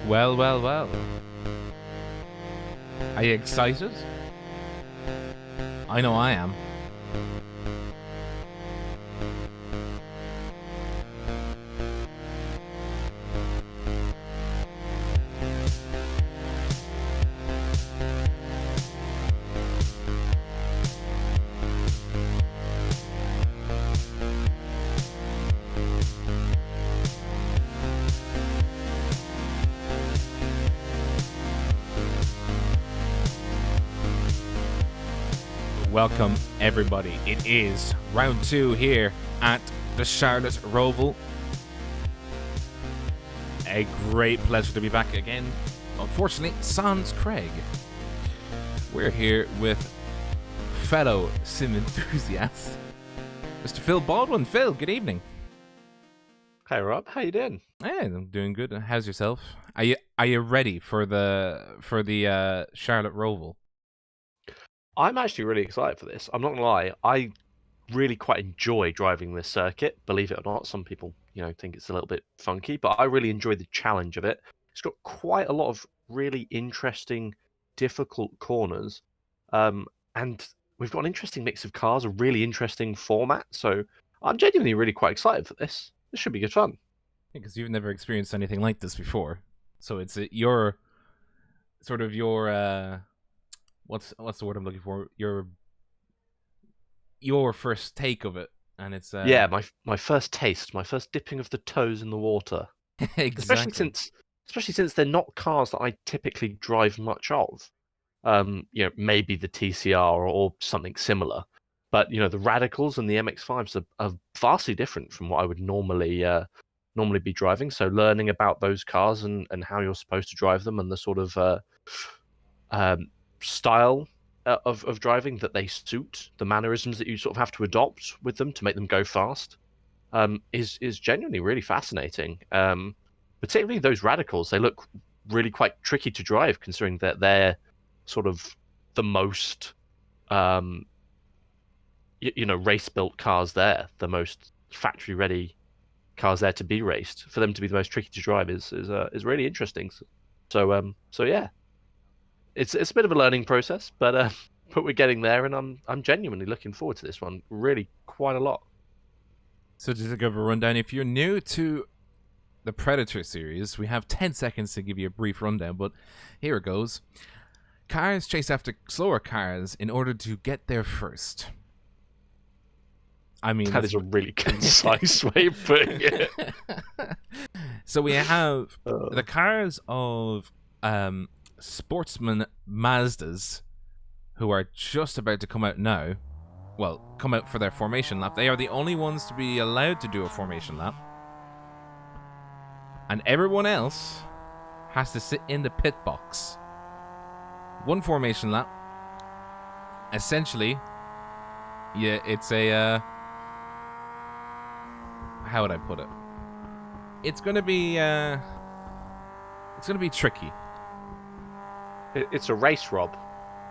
Well, well, well. Are you excited? I know I am. Welcome, everybody. It is round 2 here at the Charlotte Roval. A great pleasure to be back again. Unfortunately, sans Craig. We're here with fellow sim enthusiast, Mr. Phil Baldwin. Phil, good evening. Hey Rob, how you doing? Hey, I'm doing good. How's yourself? Are you ready for the Charlotte Roval? I'm actually really excited for this. I'm not gonna lie, I really quite enjoy driving this circuit. Believe it or not, some people, think it's a little bit funky, but I really enjoy the challenge of it. It's got quite a lot of really interesting, difficult corners, and we've got an interesting mix of cars, a really interesting format. So I'm genuinely really quite excited for this. This should be good fun. Because you've never experienced anything like this before, so it's your sort of your what's the word I'm looking for? Your first take of it, and it's Yeah, my first taste, my first dipping of the toes in the water. exactly. Especially since they're not cars that I typically drive much of. Maybe the TCR or something similar. But the Radicals and the MX-5s are vastly different from what I would normally be driving. So learning about those cars and how you're supposed to drive them and the sort of style of driving that they suit, the mannerisms that you sort of have to adopt with them to make them go fast, is genuinely really fascinating. Particularly those Radicals, they look really quite tricky to drive, considering that they're sort of the most race-built cars there, the most factory-ready cars there to be raced. For them to be the most tricky to drive is really interesting. So yeah, it's a bit of a learning process, but we're getting there, and I'm genuinely looking forward to this one. Really, quite a lot. So just to give a rundown, if you're new to the Predator series, we have 10 seconds to give you a brief rundown, but here it goes. Cars chase after slower cars in order to get there first. I mean, that is a really concise way of putting it. So we have the cars of sportsman Mazdas, who are just about to come out now. Well, come out for their formation lap. They are the only ones to be allowed to do a formation lap. And everyone else has to sit in the pit box. One formation lap. Essentially, yeah, it's a how would I put it? It's gonna be tricky. It's a race, Rob.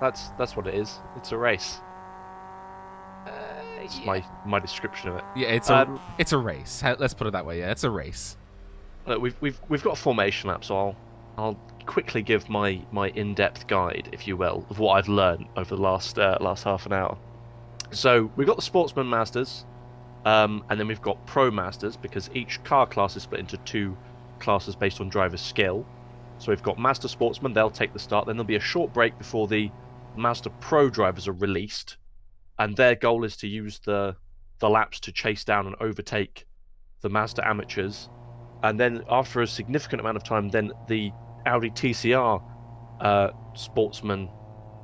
That's what it is. It's a race. It's yeah. my description of it. Yeah, it's a race. Let's put it that way. Yeah, it's a race. Look, we've got a formation lap, so I'll quickly give my in-depth guide, if you will, of what I've learned over the last half an hour. So we've got the Sportsman Masters, and then we've got Pro Masters, because each car class is split into 2 classes based on driver skill. So we've got Master Sportsman, they'll take the start, then there'll be a short break before the Master Pro drivers are released, and their goal is to use the laps to chase down and overtake the Master Amateurs. And then after a significant amount of time, then the Audi TCR sportsman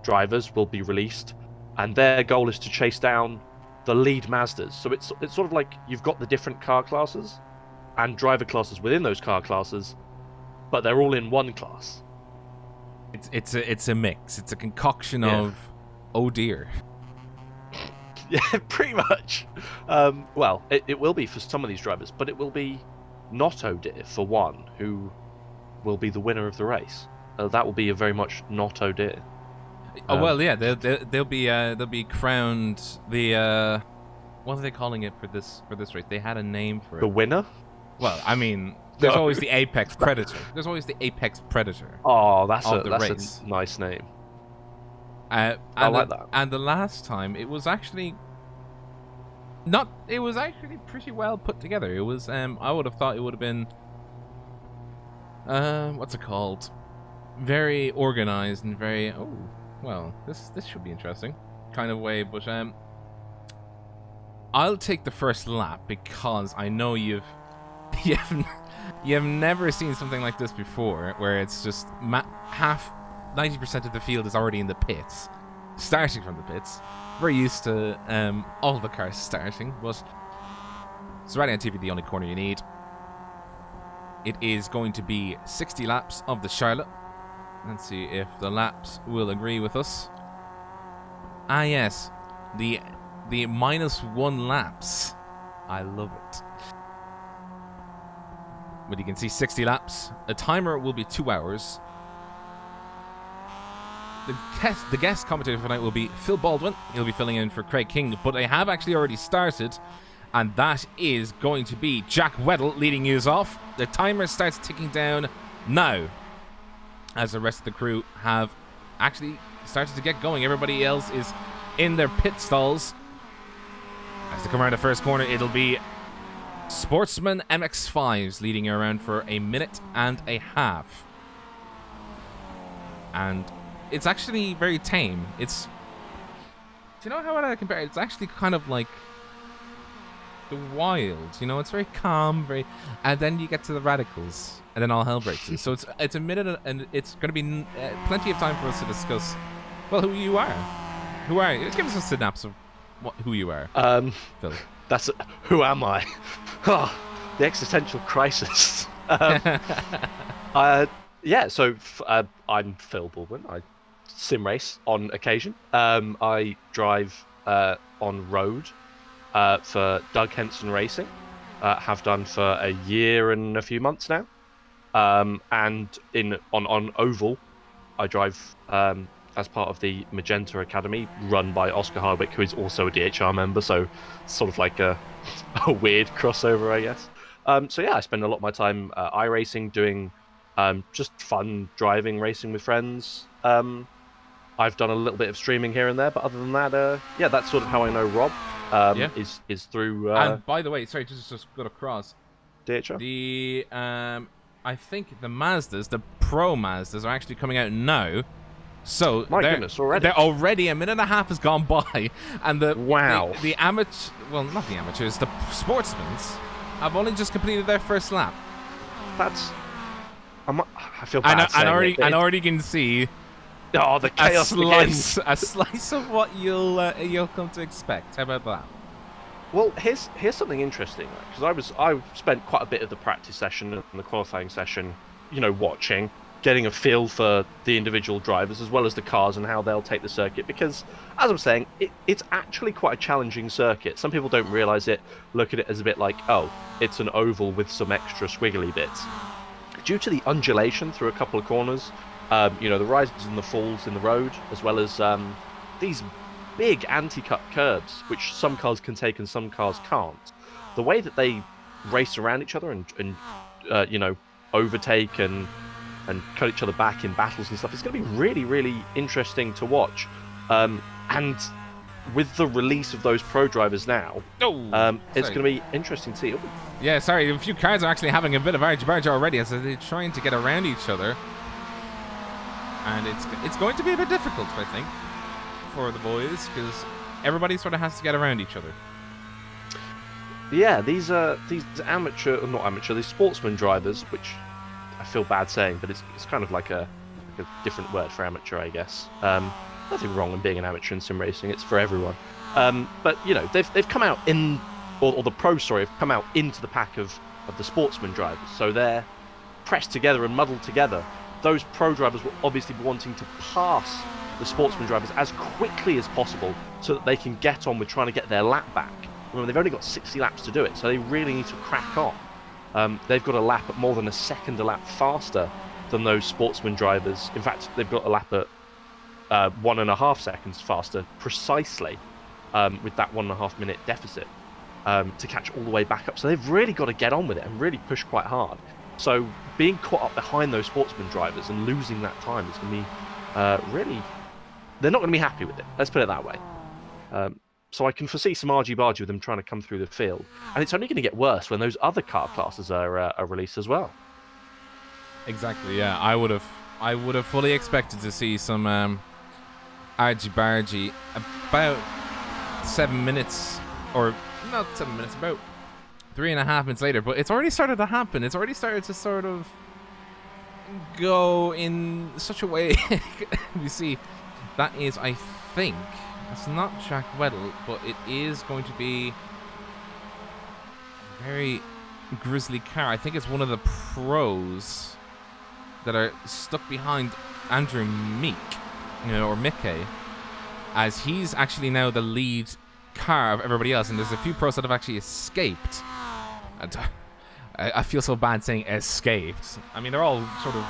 drivers will be released, and their goal is to chase down the lead Mazdas. So it's sort of like you've got the different car classes and driver classes within those car classes, but they're all in one class. It's a mix. It's a concoction of oh dear. Yeah, pretty much. Well, it will be for some of these drivers, but it will be not oh dear for one who will be the winner of the race. That will be a very much not oh dear. Oh well, yeah, they'll be crowned what are they calling it for this race? They had a name for it. The winner? Well, I mean, there's always the apex predator. There's always the apex predator. Oh, that's of the a race. nice name. I like that. And the last time it was actually not. It was actually pretty well put together. It was. I would have thought it would have been. What's it called? Very organized and very. Oh, well, this should be interesting, kind of way. But I'll take the first lap because I know you've never seen something like this before, where it's just 90% of the field is already in the pits, starting from the pits. We're used to all the cars starting, but it's Raidillon TV, the only corner you need. It is going to be 60 laps of the Charlotte. Let's see if the laps will agree with us. Ah, yes, the -1 laps. I love it. But you can see 60 laps. The timer will be 2 hours. The guest commentator for tonight will be Phil Baldwin. He'll be filling in for Craig King, but they have actually already started, and that is going to be Jack Weddle leading us off. The timer starts ticking down now, as the rest of the crew have actually started to get going. Everybody else is in their pit stalls. As they come around the first corner, it'll be Sportsman MX-5s leading you around for 1.5 minutes. And it's actually very tame. It's... Do you know how I compare it? It's actually kind of like the Wild. You know, it's very calm, very... And then you get to the Radicals, and then all hell breaks loose. So it's 1 minute, and it's going to be plenty of time for us to discuss, well, who you are. Who are you? Give us a synopsis of who you are, Phil. Who am I? Oh, the existential crisis. Yeah, so I'm Phil Baldwin. I sim race on occasion. I drive on road for Doug Henson Racing. Have done for a year and a few months now. And on oval, I drive as part of the Magenta Academy, run by Oscar Hardwick, who is also a DHR member, so sort of like a weird crossover, I guess. So yeah, I spend a lot of my time iRacing, doing just fun driving, racing with friends. I've done a little bit of streaming here and there, but other than that, yeah, that's sort of how I know Rob. Is through. And by the way, sorry, just got across. DHR. The I think the Mazdas, the Pro Mazdas, are actually coming out now. So my goodness, already. They're already 1.5 minutes has gone by, and wow. The amateur, well, not the amateurs, the sportsmen's have only just completed their first lap. That's. I feel bad. I already can see. Oh, the chaos begins. A slice of what you'll come to expect. How about that? Well, here's something interesting, because I spent quite a bit of the practice session and the qualifying session, watching, getting a feel for the individual drivers as well as the cars and how they'll take the circuit. Because, as I'm saying, it's actually quite a challenging circuit. Some people don't realise it, look at it as a bit like, oh, it's an oval with some extra squiggly bits. Due to the undulation through a couple of corners, the rises and the falls in the road, as well as these big anti-cut curbs, which some cars can take and some cars can't. The way that they race around each other and overtake and cut each other back in battles and stuff, it's going to be really, really interesting to watch. And with the release of those pro drivers now, it's going to be interesting to see. Yeah, sorry, a few cars are actually having a bit of argy-bargy already as they're trying to get around each other. And it's going to be a bit difficult, I think, for the boys, because everybody sort of has to get around each other. Yeah, these sportsman drivers, which I feel bad saying, but it's kind of like a different word for amateur, I guess. Nothing wrong in being an amateur in sim racing; it's for everyone. But they've come out or the pro story have come out into the pack of the sportsman drivers, so they're pressed together and muddled together. Those pro drivers will obviously be wanting to pass the sportsman drivers as quickly as possible so that they can get on with trying to get their lap back. Remember, they've only got 60 laps to do it, so they really need to crack on. They've got a lap at more than a second a lap faster than those sportsman drivers. In fact, they've got a lap at 1.5 seconds faster, precisely, with that 1.5 minute deficit, to catch all the way back up. So they've really got to get on with it and really push quite hard. So being caught up behind those sportsman drivers and losing that time is going to be really... They're not going to be happy with it. Let's put it that way. So I can foresee some argy-bargy with them trying to come through the field. And it's only going to get worse when those other car classes are released as well. Exactly, yeah. I would have fully expected to see some argy-bargy about 7 minutes, or not 7 minutes, about 3.5 minutes later. But it's already started to happen. It's already started to sort of go in such a way. You see, that is, I think, it's not Jack Weddle, but it is going to be a very grisly car. I think it's one of the pros that are stuck behind Andrew Meek, or Mickey, as he's actually now the lead car of everybody else, and there's a few pros that have actually escaped. And I feel so bad saying escaped. I mean, they're all sort of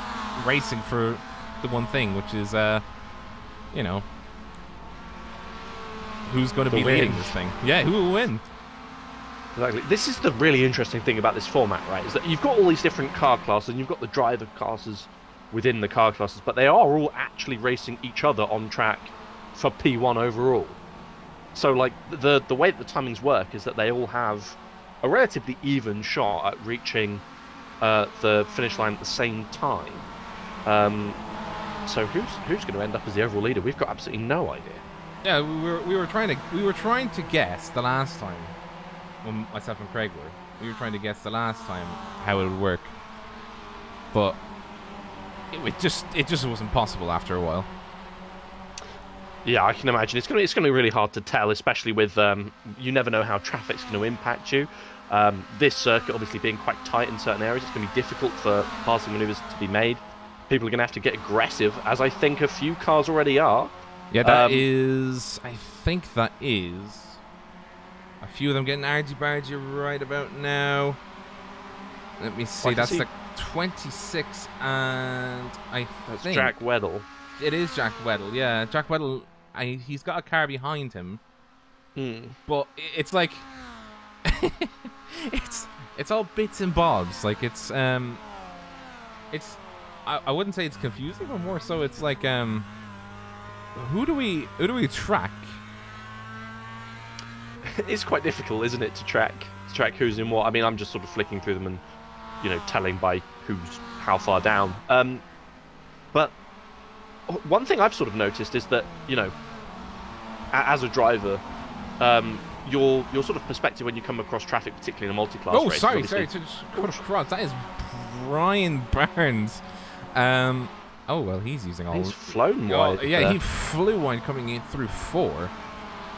racing for the one thing, which is, who's going to be leading this thing? Yeah, who will win? Exactly. This is the really interesting thing about this format, right? Is that you've got all these different car classes, and you've got the driver classes within the car classes, but they are all actually racing each other on track for P1 overall. So, like, the way that the timings work is that they all have a relatively even shot at reaching the finish line at the same time. So who's going to end up as the overall leader? We've got absolutely no idea. Yeah, we were trying to guess the last time, when myself and Craig were. We were trying to guess the last time how it would work, but it just wasn't possible after a while. Yeah, I can imagine it's going to be really hard to tell, especially with you never know how traffic's going to impact you. This circuit obviously being quite tight in certain areas, it's going to be difficult for passing manoeuvres to be made. People are going to have to get aggressive, as I think a few cars already are. Yeah, that is... I think that is... A few of them getting argy-bargy right about now. Let me see. That's the 26, and I That's think... Jack Weddle. It is Jack Weddle, yeah. Jack Weddle, he's got a car behind him. But it's like... it's all bits and bobs. Like, it's... I wouldn't say it's confusing, but more so it's like... Who do we track? It's quite difficult, isn't it, to track who's in what. I mean, I'm just sort of flicking through them and, telling by who's how far down. But one thing I've sort of noticed is that, as a driver, your sort of perspective when you come across traffic, particularly in a multi-class race. Sorry, to cut across. That is Brian Barnes. Oh, well, he's using all... He's flown wide. Yeah, he flew wide coming in through 4.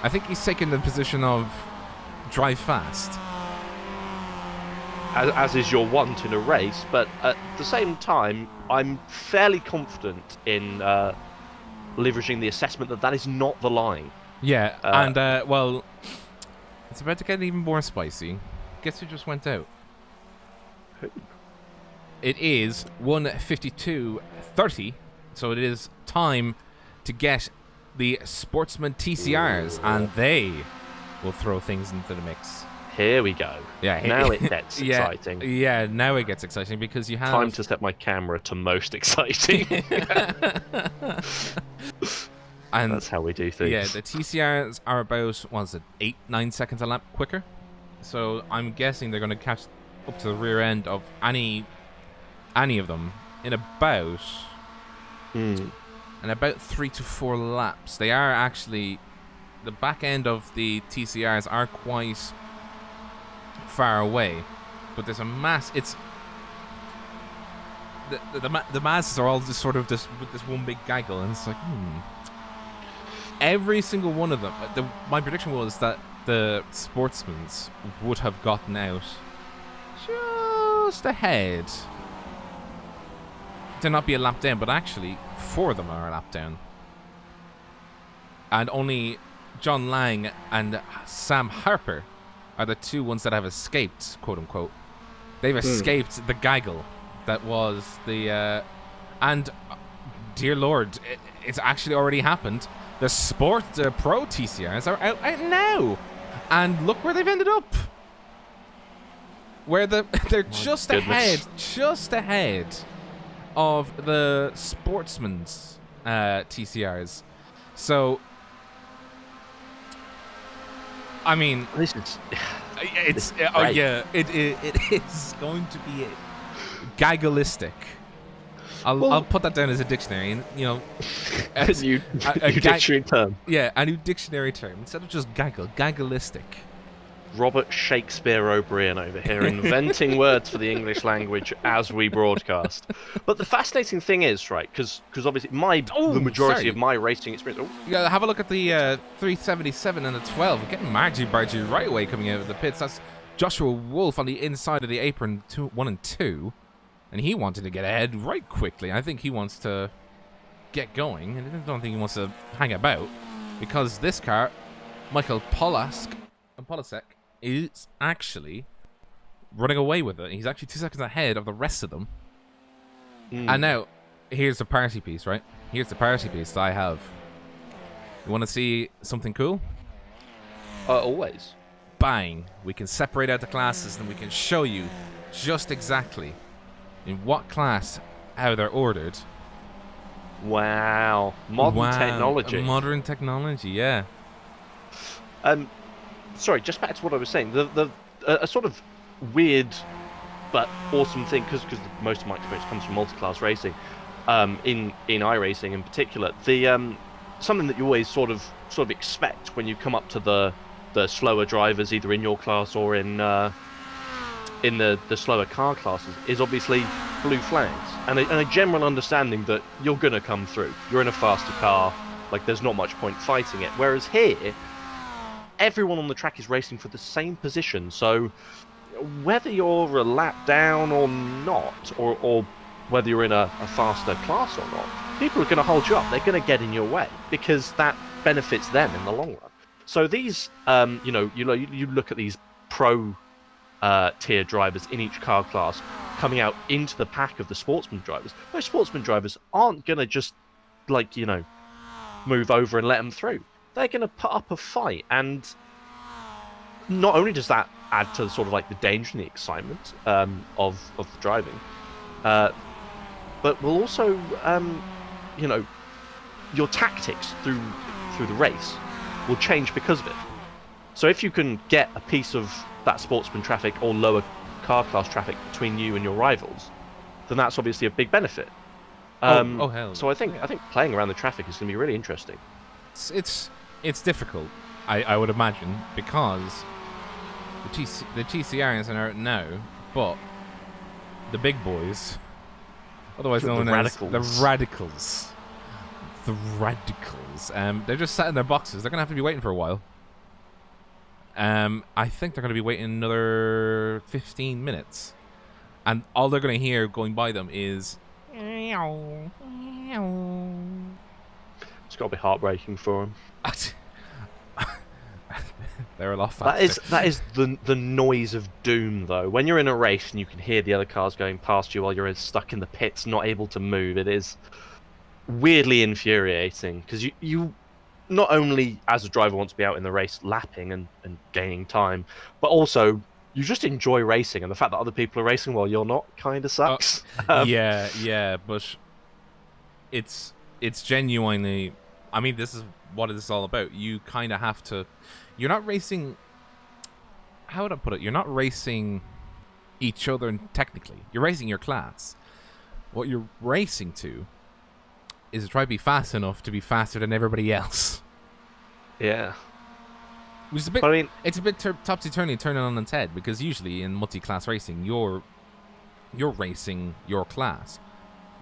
I think he's taken the position of drive fast. As is your want in a race, but at the same time, I'm fairly confident in leveraging the assessment that is not the line. Yeah, well, it's about to get even more spicy. Guess who just went out? Who? It is 1:52:30, so it is time to get the Sportsman TCRs, and they will throw things into the mix. Here we go. Yeah, now it gets exciting. Yeah, now it gets exciting because you have... Time to set my camera to most exciting. And that's how we do things. Yeah, the TCRs are about, 8-9 seconds a lap quicker. So I'm guessing they're going to catch up to the rear end of any of them in about... In about 3 to 4 laps. They are actually... The back end of the TCRs are quite far away. But there's a mass... It's... The masses are all just sort of this with this one big gaggle, and it's like, Every single one of them... my prediction was that the sportsmans would have gotten out just ahead. To not be a lap down, but actually 4 of them are a lap down, and only John Lang and Sam Harper are the 2 ones that have escaped, quote unquote. They've escaped the gaggle that was the and dear Lord, it's actually already happened. The Pro TCRs are out now, and look where they've ended up. where they're Goodness. just ahead of the sportsman's TCRs. So, I mean, This is it's great. it is going to be gaggalistic. I'll put that down as a dictionary, and a new dictionary term. Yeah, a new dictionary term instead of just gaggalistic. Robert Shakespeare O'Brien over here inventing words for the English language as we broadcast. But the fascinating thing is, right, because obviously the majority of my racing experience. Yeah, have a look at the 377 and the 12. We're getting margy right away coming out of the pits. That's Joshua Wolf on the inside of the apron, 1 and 2, and he wanted to get ahead right quickly. I think he wants to get going, and I don't think he wants to hang about, because this car, Michael Polasek, is actually running away with it. He's actually 2 seconds ahead of the rest of them. And now, here's the party piece, right? Here's the party piece that I have. You want to see something cool? Always. Bang! We can separate out the classes and we can show you just exactly in what class, how they're ordered. Wow. Modern technology. Modern technology, yeah. Sorry, just back to what I was saying. A sort of weird but awesome thing, because most of my experience comes from multi-class racing, in iRacing in particular. The something that you always sort of expect when you come up to the slower drivers, either in your class or in the slower car classes, is obviously blue flags and a general understanding that you're gonna come through. You're in a faster car, like there's not much point fighting it. Whereas here, everyone on the track is racing for the same position, so whether you're a lap down or not, or whether you're in a faster class or not, people are going to hold you up. They're going to get in your way because that benefits them in the long run. So these, you look at these pro tier drivers in each car class coming out into the pack of the sportsman drivers. Those sportsman drivers aren't going to just move over and let them through. They're going to put up a fight, and not only does that add to sort of the danger and the excitement of the driving, but will also, your tactics through the race will change because of it. So if you can get a piece of that sportsman traffic or lower car class traffic between you and your rivals, then that's obviously a big benefit. Hell. So I think playing around the traffic is going to be really interesting. It's difficult, I would imagine, because the TCRs are out now, but the big boys, otherwise known as the radicals, they're just sat in their boxes. They're gonna have to be waiting for a while. I think they're gonna be waiting another 15 minutes, and all they're gonna hear going by them is It's got to be heartbreaking for them. They're a lot faster. That is the noise of doom, though. When you're in a race and you can hear the other cars going past you while you're stuck in the pits, not able to move, it is weirdly infuriating, because you not only as a driver want to be out in the race lapping and gaining time, but also you just enjoy racing, and the fact that other people are racing while you're not kind of sucks. Yeah, but it's genuinely, I mean, this is what it's all about. You kind of have to, you're not racing, how would I put it? You're not racing each other technically. You're racing your class. What you're racing to is to try to be fast enough to be faster than everybody else. Yeah. Which is a bit, But I mean, it's a bit topsy-turvy, turning on its head, because usually in multi-class racing, you're racing your class.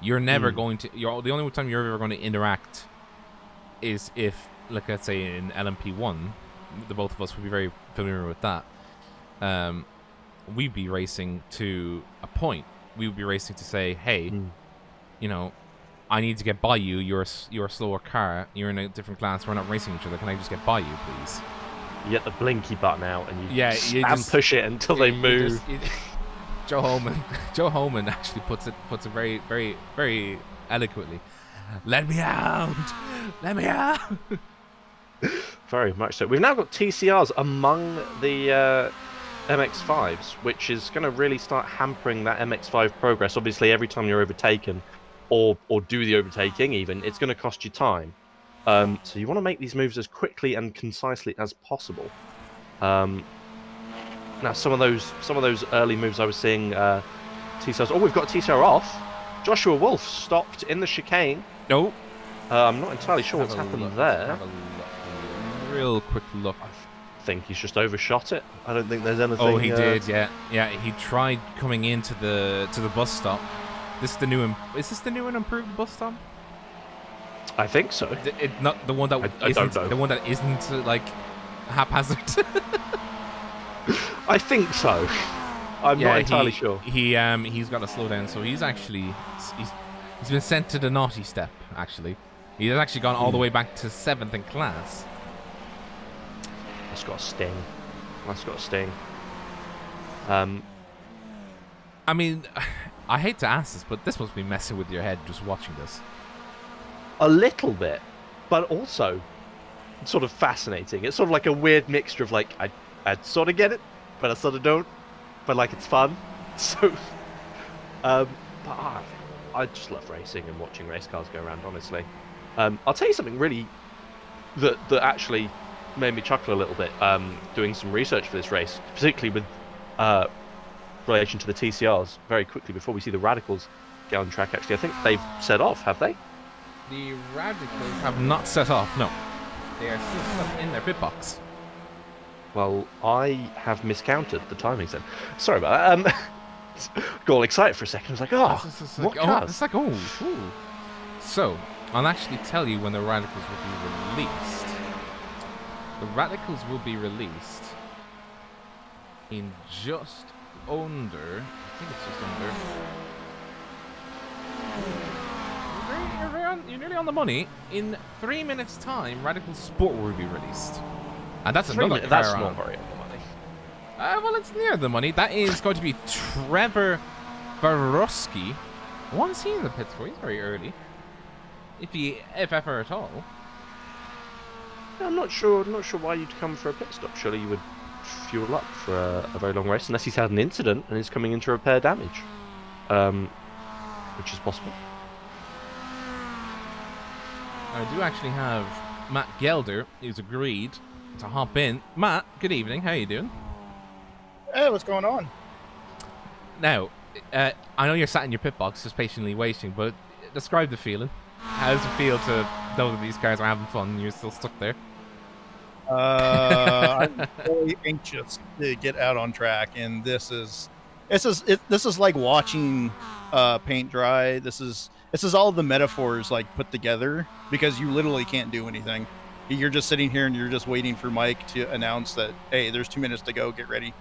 You're never going to, the only time you're ever going to interact is if, like, let's say in LMP1, the both of us would be very familiar with that. We'd be racing to a point. We would be racing to say, hey, you know, I need to get by you. You're a slower car. You're in a different class. We're not racing each other. Can I just get by you, please? you get the blinky button out and you you spam push it until they move. Joe Holman actually puts it very, very, very eloquently. Let me out! Let me out! Very much so. We've now got TCRs among the MX-5s, which is going to really start hampering that MX-5 progress. Obviously, every time you're overtaken, or do the overtaking even, it's going to cost you time. So you want to make these moves as quickly and concisely as possible. Now, some of those early moves I was seeing, TCRs. Oh, we've got TCR off. Joshua Wolf stopped in the chicane. No. I'm not entirely sure what's happened there. Have a look. Real quick look. I think he's just overshot it. I don't think there's anything. Oh, he did. Yeah. He tried coming into the bus stop. This is the new. Is this the new and improved bus stop? I think so. Not the one that I don't know. The one that isn't like haphazard. I think so. I'm not entirely sure. He's got to slow down. So he's been sent to the naughty step. Actually, he has actually gone all the way back to 7th in class. That's got a sting. That's got a sting. I mean, I hate to ask this, but this must be messing with your head just watching this. A little bit, but also sort of fascinating. It's sort of like a weird mixture of like I sort of get it, but I sort of don't. But like it's fun. So, but I just love racing and watching race cars go around. Honestly, I'll tell you something really that actually made me chuckle a little bit. Doing some research for this race, particularly with relation to the TCRs. Very quickly before we see the Radicals get on track. Actually, I think they've set off. Have they? The Radicals have not set off. No, they are still stuck in their pit box. Well, I have miscounted the timings then. Sorry about that. Got all excited for a second. I was like, what cars? It's like, ooh. So, I'll actually tell you when the Radicals will be released. The Radicals will be released in just under... I think it's just under... You're nearly on the money. In 3 minutes' time, Radical Sport will be released. And that's another car. That's not very on the money. Well, it's near the money. That is going to be Trevor Varosky. What is he in the pits for? He's very early. If ever at all. I'm not sure why you'd come for a pit stop. Surely you would fuel up for a very long race, unless he's had an incident and is coming in to repair damage. Which is possible. I do actually have Matt Gelder, who's agreed to hop in. Matt, good evening. How are you doing? Hey, what's going on? Now, I know you're sat in your pit box just patiently waiting, but describe the feeling. How does it feel to know that these guys are having fun and you're still stuck there? I'm really anxious to get out on track, and this is like watching paint dry. This is all the metaphors like put together, because you literally can't do anything. You're just sitting here and you're just waiting for Mike to announce that, hey, there's 2 minutes to go, get ready.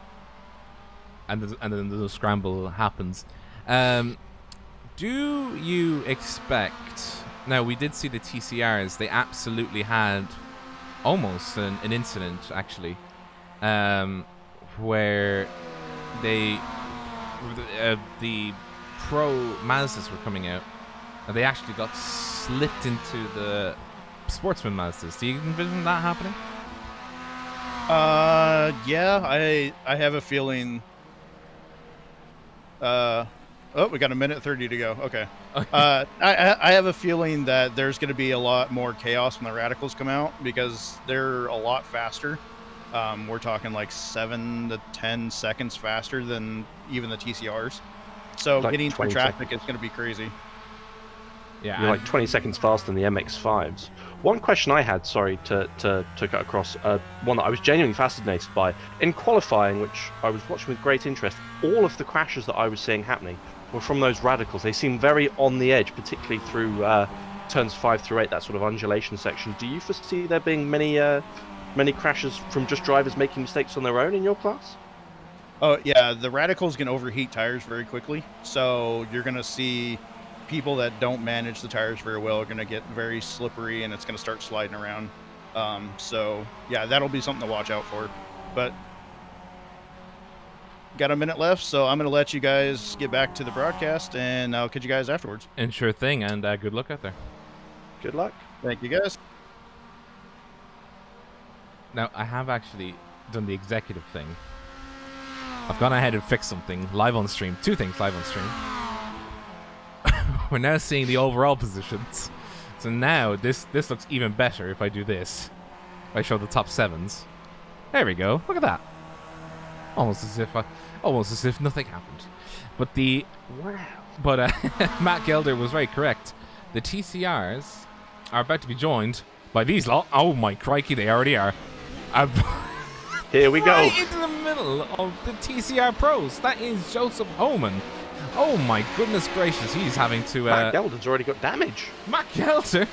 And then the scramble happens. Do you expect... Now, we did see the TCRs. They absolutely had almost an incident, actually, where the pro Mazdas were coming out, and they actually got slipped into the sportsman Mazdas. Do you envision that happening? Yeah, I have a feeling. Oh, we got 1:30 to go. Okay. I have a feeling that there's going to be a lot more chaos when the Radicals come out, because they're a lot faster. We're talking like 7 to 10 seconds faster than even the TCRs. So like getting through traffic is going to be crazy. Yeah, you're like 20 seconds faster than the MX-5s. One question I had, sorry to cut across, one that I was genuinely fascinated by. In qualifying, which I was watching with great interest, all of the crashes that I was seeing happening were from those Radicals. They seem very on the edge, particularly through turns 5 through 8, that sort of undulation section. Do you foresee there being many crashes from just drivers making mistakes on their own in your class? Oh, yeah, the Radicals can overheat tires very quickly, so you're going to see people that don't manage the tires very well are going to get very slippery, and it's going to start sliding around. So, yeah, that'll be something to watch out for. But got a minute left, so I'm going to let you guys get back to the broadcast, and I'll catch you guys afterwards. And sure thing, and good luck out there. Good luck. Thank you, guys. Now, I have actually done the executive thing I've gone ahead and fixed something live on stream. 2 things live on stream. We're now seeing the overall positions. So now this looks even better if I do this. If I show the top 7s. There we go. Look at that. Almost as if nothing happened. But Matt Gelder was very correct. The TCRs are about to be joined by these lot. Oh my crikey, they already are. Here we go. Right into the middle of the TCR pros. That is Joseph Homan. Oh my goodness gracious, he's having to... Matt Gelder's already got damage. Matt Gelder?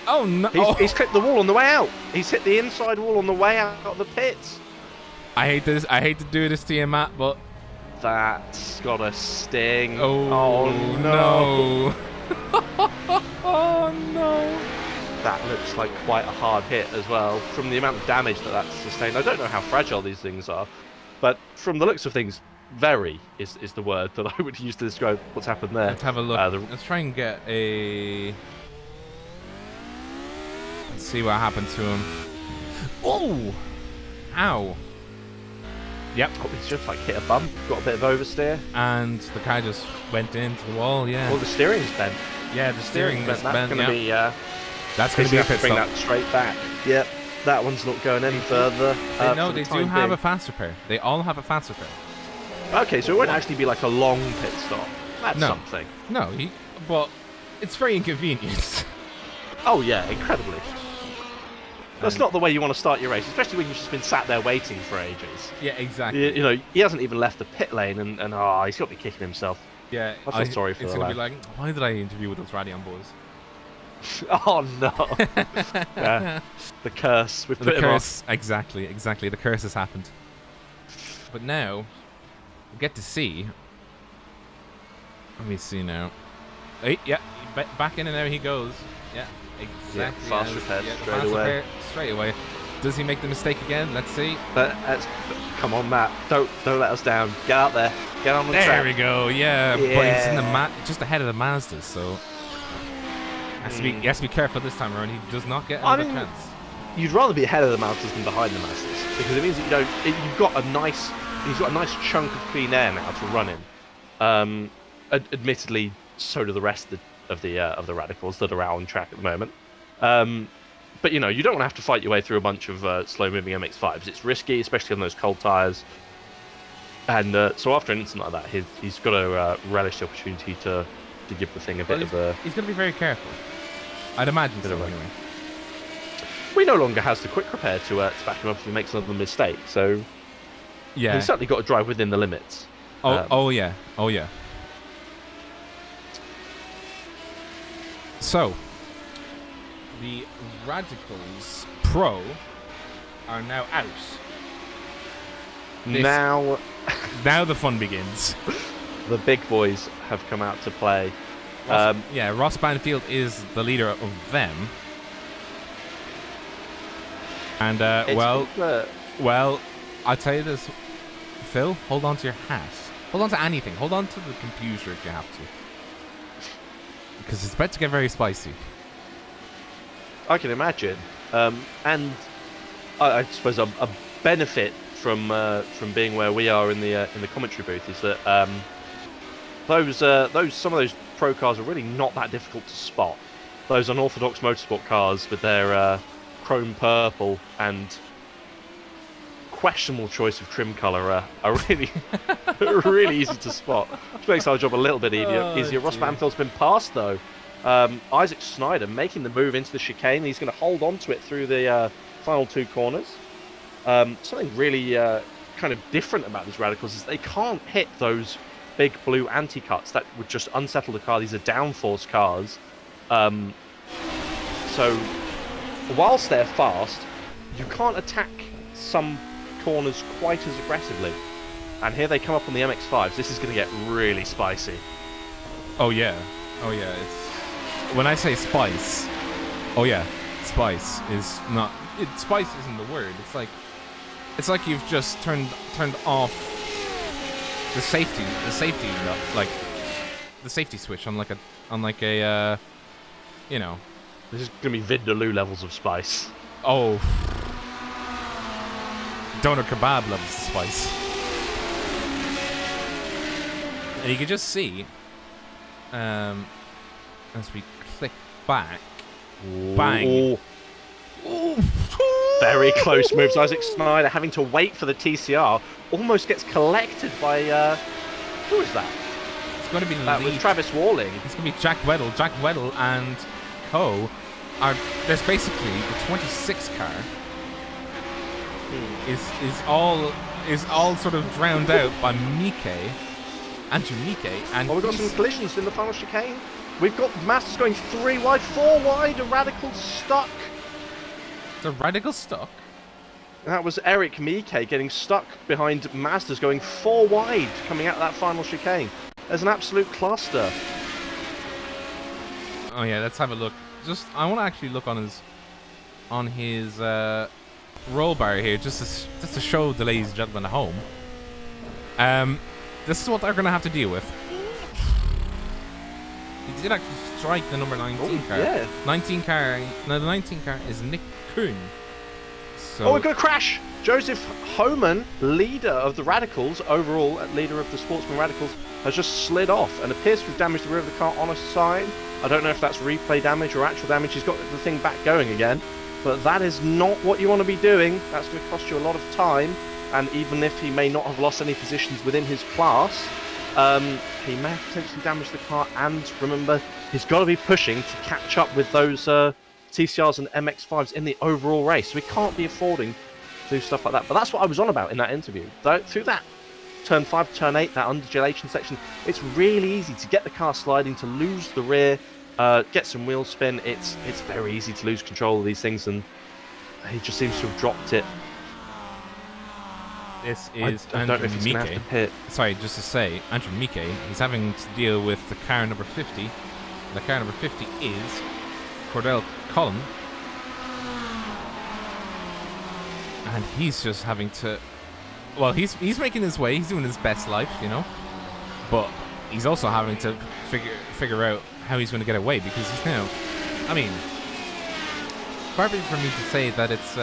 Oh no. He's clipped the wall on the way out. He's hit the inside wall on the way out of the pits. I hate this. I hate to do this to you, Matt, but... That's got a sting. Oh no. Oh no. That looks like quite a hard hit as well, from the amount of damage that's sustained. I don't know how fragile these things are, but from the looks of things, very is the word that I would use to describe what's happened there. Let's have a look. Let's try and get a... Let's see what happened to him. Oh! Ow. Yep. Oh, he's just like hit a bump, got a bit of oversteer. And the car just went into the wall, yeah. Well, the steering's bent. Yeah, the steering is bent. That's going to be... That's going to be a pit bring stop. that straight back. Yep, that one's not going any further. No, they do have a fast repair. They all have a fast repair. Okay, so it won't actually be like a long pit stop. That's something. No, but it's very inconvenient. Oh yeah, incredibly. That's not the way you want to start your race, especially when you've just been sat there waiting for ages. Yeah, exactly. You know, he hasn't even left the pit lane, and he's got to be kicking himself. Yeah, I feel sorry for it's the going to lad. be like, why did I interview with those Raidillon boys? Oh no! Yeah, the curse. We've put him off. Exactly. The curse has happened. But now, we get to see. Let me see now. Hey, yeah, back in and out he goes. Yeah, exactly. Yeah, fast repair straight away. Does he make the mistake again? Let's see. Come on, Matt. Don't let us down. Get out there. Get on the track. There we go. Yeah, but he's in the just ahead of the Mazdas, so. He has to be careful this time around. He does not get another chance. You'd rather be ahead of the Mazdas than behind the Mazdas, because it means that you've got a nice chunk of clean air now to run in. Admittedly, so do the rest of the radicals that are out on track at the moment. But you don't want to have to fight your way through a bunch of slow-moving MX-5s. It's risky, especially on those cold tyres. And so after an incident like that, he's got to relish the opportunity to give the thing a bit of a... He's going to be very careful. I'd imagine so, anyway. We no longer has the quick repair to back him up if he makes another mistake, so... Yeah. He's certainly got to drive within the limits. Oh yeah. So, the Radicals Pro are now out. Now the fun begins. The big boys have come out to play. Ross Banfield is the leader of them. And, well, I'll tell you this, Phil, hold on to your hat. Hold on to anything. Hold on to the computer if you have to. Because it's about to get very spicy. I can imagine. And I suppose a benefit from being where we are in the commentary booth is that some of those pro cars are really not that difficult to spot. Those unorthodox motorsport cars with their chrome purple and questionable choice of trim colour are really really easy to spot, which makes our job a little bit easier. Ross Banfield's been passed though. Isaac Snyder making the move into the chicane. He's going to hold on to it through the final 2 corners. Something really kind of different about these radicals is they can't hit those big blue anti-cuts that would just unsettle the car. These are downforce cars. So whilst they're fast, you can't attack some corners quite as aggressively. And here they come up on the MX-5s. This is going to get really spicy. Oh yeah. It's when I say spice. Oh yeah, spice is not. Spice isn't the word. It's like you've just turned off the safety switch on like a This is going to be Vindaloo levels of spice. Oh. Doner kebab levels of spice. And you can just see, as we click back, bang. Ooh. Very close moves. Isaac Snyder having to wait for the TCR. Almost gets collected by, who is that? It's going to be That was Travis Walling. It's going to be Jack Weddle. Jack Weddle and Co. There's basically the 26 car is all sort of drowned out by Andrew Mike. And we've got some collisions in the final chicane. We've got Masters going 3 wide, 4 wide, a Radical stuck. The Radical stuck? That was Eric Mike getting stuck behind Masters going 4 wide coming out of that final chicane. There's an absolute cluster. Oh yeah, let's have a look. I want to actually look on his roll bar here, just to show the ladies and gentlemen at home. This is what they're going to have to deal with. He did actually strike the number 19 car. Yeah. 19 car. Now the 19 car is Nick Kuhn. So we've got a crash. Joseph Homan, leader of the Radicals, overall leader of the Sportsman Radicals, has just slid off and appears to have damaged the rear of the car on a side. I don't know if that's replay damage or actual damage. He's got the thing back going again. But that is not what you want to be doing. That's going to cost you a lot of time. And even if he may not have lost any positions within his class, he may have potentially damaged the car. And remember, he's got to be pushing to catch up with those TCRs and MX-5s in the overall race. So we can't be affording to do stuff like that. But that's what I was on about in that interview. Through that turn 5 to turn 8, that undulation section, it's really easy to get the car sliding, to lose the rear, get some wheel spin. It's very easy to lose control of these things, and he just seems to have dropped it. This is I don't know if he's going to have to pit. Sorry, just to say, Andrew Mike, he's having to deal with the car number 50. The car number 50 is Cordell Cullen. And he's just having to... Well, he's making his way. He's doing his best life, you know. But he's also having to figure out how he's going to get away, because he's now... I mean, far be it from me to say that it's...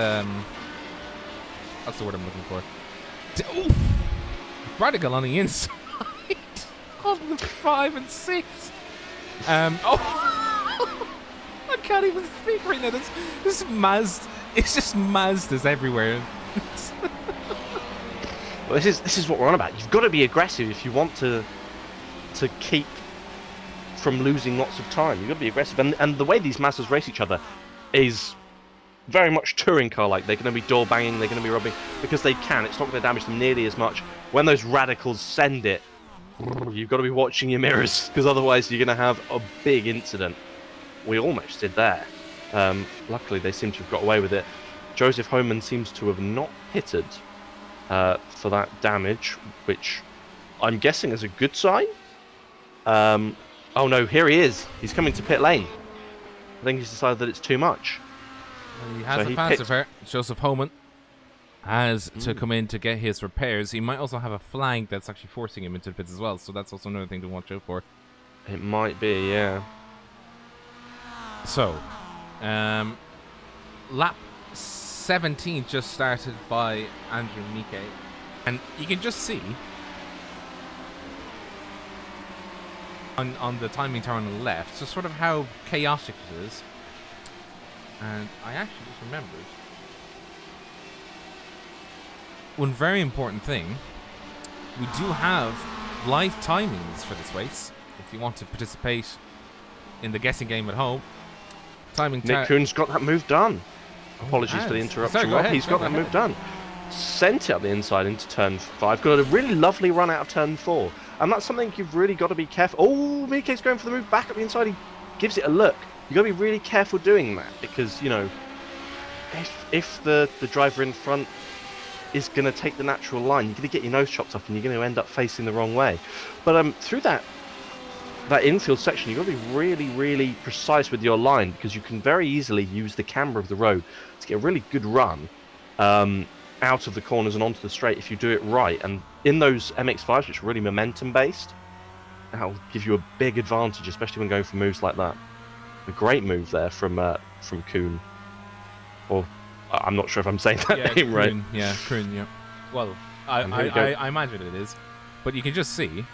What's the word I'm looking for? Ooh, Radical on the inside of the 5 and 6. I can't even speak right now. This Mazda, it's just Mazdas everywhere. Well, this is what we're on about. You've got to be aggressive if you want to keep from losing lots of time. You've got to be aggressive, and the way these Mazdas race each other is very much touring car like. They're going to be door banging, they're going to be rubbing because they can. It's not going to damage them nearly as much. When those Radicals send it, you've got to be watching your mirrors, because otherwise you're going to have a big incident. We almost did there. Luckily they seem to have got away with it. Joseph Homan seems to have not pitted for that damage, which I'm guessing is a good sign. Oh no, here he is. He's coming to pit lane. I think he's decided that it's too much. He has a passive here. Joseph Homan has to come in to get his repairs. He might also have a flag that's actually forcing him into the pits as well, so that's also another thing to watch out for. It might be, yeah. So, lap 17 just started by Andrew Mike, and you can just see on the timing turn on the left just sort of how chaotic it is. And I actually just remembered one very important thing. We do have live timings for this race. If you want to participate in the guessing game at home, Nick Kuhn's got that move done. Apologies for the interruption, Rob. He's got that move done. Sent it up the inside into turn 5. Got a really lovely run out of turn 4. And that's something you've really got to be careful. Oh, Mike's going for the move back up the inside. He gives it a look. You've got to be really careful doing that, because, you know, if the driver in front is going to take the natural line, you're going to get your nose chopped off and you're going to end up facing the wrong way. But through that infield section, you've got to be really, really precise with your line, because you can very easily use the camber of the road to get a really good run out of the corners and onto the straight if you do it right. And in those MX-5s, which are really momentum-based, that'll give you a big advantage, especially when going for moves like that. A great move there from Kuhn. Or I'm not sure if I'm saying that name right. Yeah, Kuhn, yeah. Well, I imagine it is. But you can just see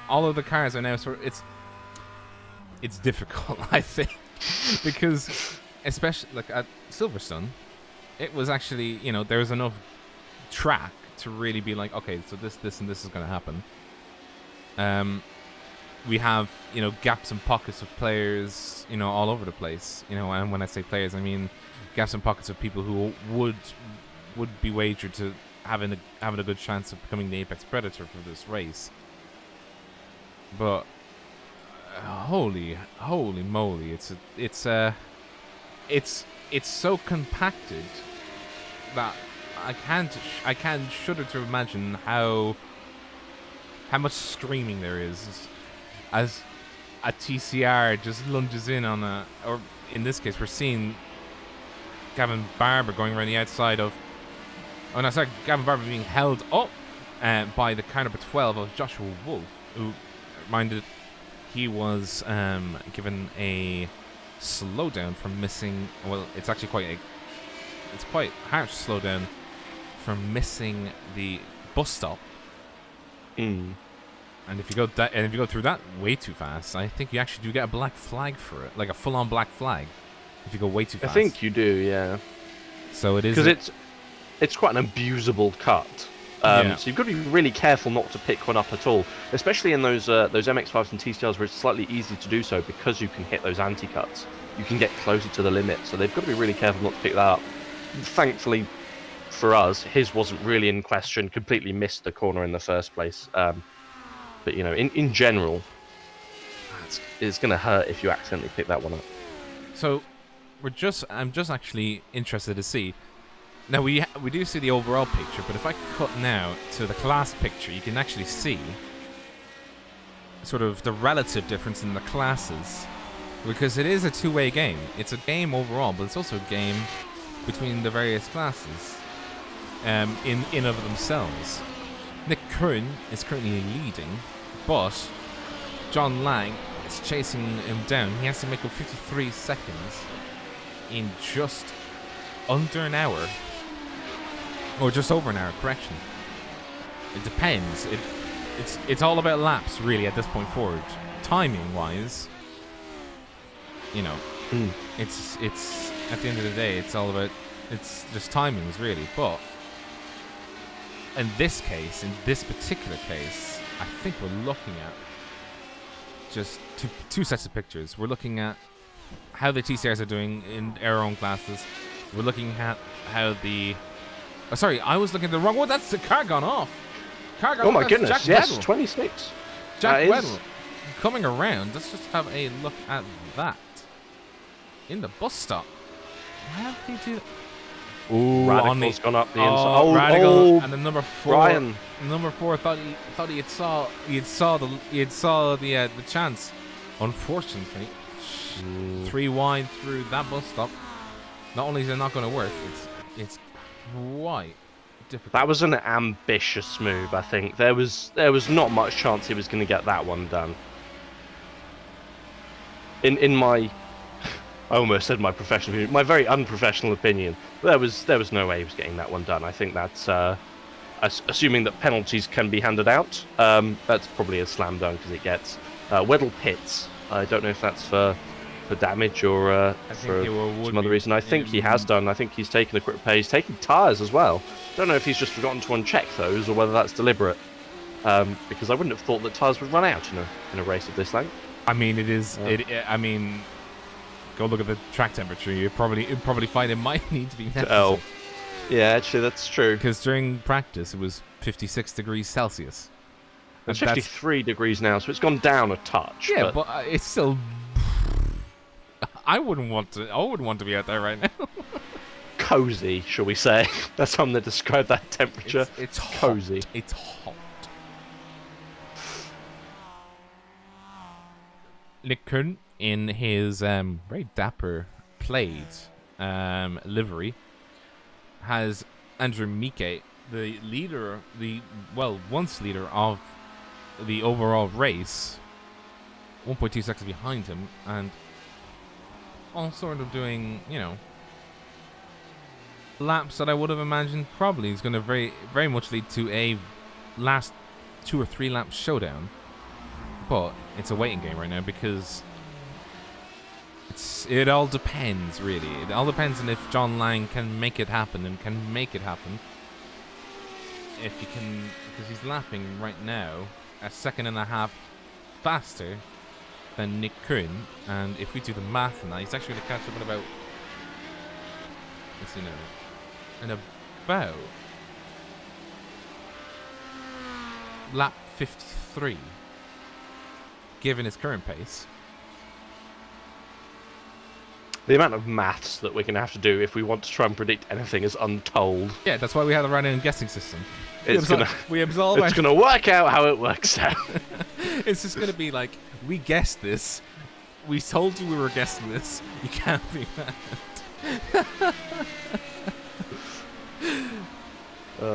all of the cars are now sort of, it's difficult, I think, because especially like at Silverstone, it was actually, you know, there was enough track to really be like, okay, so this and this is going to happen. We have, you know, gaps and pockets of players, you know, all over the place, you know, and when I say players, I mean gaps and pockets of people who would be wagered to having a good chance of becoming the apex predator for this race. But holy moly, it's so compacted that I can't shudder to imagine how much screaming there is as a TCR just lunges in on or in this case we're seeing Gavin Barber going around the outside of, oh no, sorry, Gavin Barber being held up by the car number 12 of Joshua Wolf, who reminded he was given a slowdown for missing. Well, it's actually quite harsh slowdown for missing the bus stop. And if you go through that way too fast, I think you actually do get a black flag for it, like a full-on black flag, if you go way too fast. I think you do, yeah. So it is because it's quite an abusable cut. So you've got to be really careful not to pick one up at all, especially in those MX-5s and TCRs where it's slightly easy to do so because you can hit those anti-cuts. You can get closer to the limit, so they've got to be really careful not to pick that up. Thankfully for us, his wasn't really in question, completely missed the corner in the first place. But, you know, in general, it's going to hurt if you accidentally pick that one up. So I'm just actually interested to see. Now, we do see the overall picture, but if I cut now to the class picture, you can actually see sort of the relative difference in the classes, because it is a two-way game. It's a game overall, but it's also a game between the various classes in of themselves. Nick Kern is currently leading, but John Lang is chasing him down. He has to make up 53 seconds in just under an hour. Or just over an hour, correction. It depends. It's all about laps, really, at this point forward. Timing-wise, you know, it's at the end of the day, it's all about, it's just timings, really. But in this case, in this particular case, I think we're looking at just two sets of pictures. We're looking at how the TCRs are doing in our own classes. We're looking at how the... Oh, sorry, I was looking at the wrong one. That's the car gone off. Oh my goodness, Jack yes, Weddle. 26. Jack Weddle coming around. Let's just have a look at that. In the bus stop. How did he do that? Ooh, Radical's gone up the inside. Oh, Radical and the number 4. Ryan. Number 4 thought he had saw the chance. Unfortunately, 3 wide through that bus stop. Not only is it not going to work, it's quite difficult. That was an ambitious move, I think. There was not much chance he was going to get that one done. In my, I almost said my professional opinion, my very unprofessional opinion, there was no way he was getting that one done. I think that's assuming that penalties can be handed out. That's probably a slam dunk as it gets. Weddle pits. I don't know if that's for damage or for some other reason. I think he has done. I think he's taken a quick repair. He's taken tyres as well. Don't know if he's just forgotten to uncheck those or whether that's deliberate. Because I wouldn't have thought that tyres would run out in a race of this length. I mean, it is. I mean, go look at the track temperature. You'd probably find it might need to be necessary. Oh, yeah, actually, that's true. Because during practice, it was 56 degrees Celsius. It's 53 degrees now, so it's gone down a touch. Yeah, but it's still. I wouldn't want to be out there right now. Cozy, shall we say? That's how I'm going to describe that temperature. It's cozy. Hot. It's hot. Nick Kern, in his very dapper plaid livery, has Andrew Mike, the leader, once leader of the overall race, 1.2 seconds behind him, and all sort of doing, you know, laps that I would have imagined probably is going to very, very much lead to a last 2 or 3 lap showdown. But it's a waiting game right now because it all depends, really. It all depends on if John Lang can make it happen and can make it happen. If he can, because he's lapping right now a second and a half faster than Nick Kuhn, and if we do the math on that, he's actually going to catch up in about, let's see now, in about lap 53, given his current pace. The amount of maths that we're going to have to do if we want to try and predict anything is untold. Yeah, that's why we have the random guessing system. It's going to work out how it works out. It's just going to be like, we guessed this. We told you we were guessing this. You can't be mad.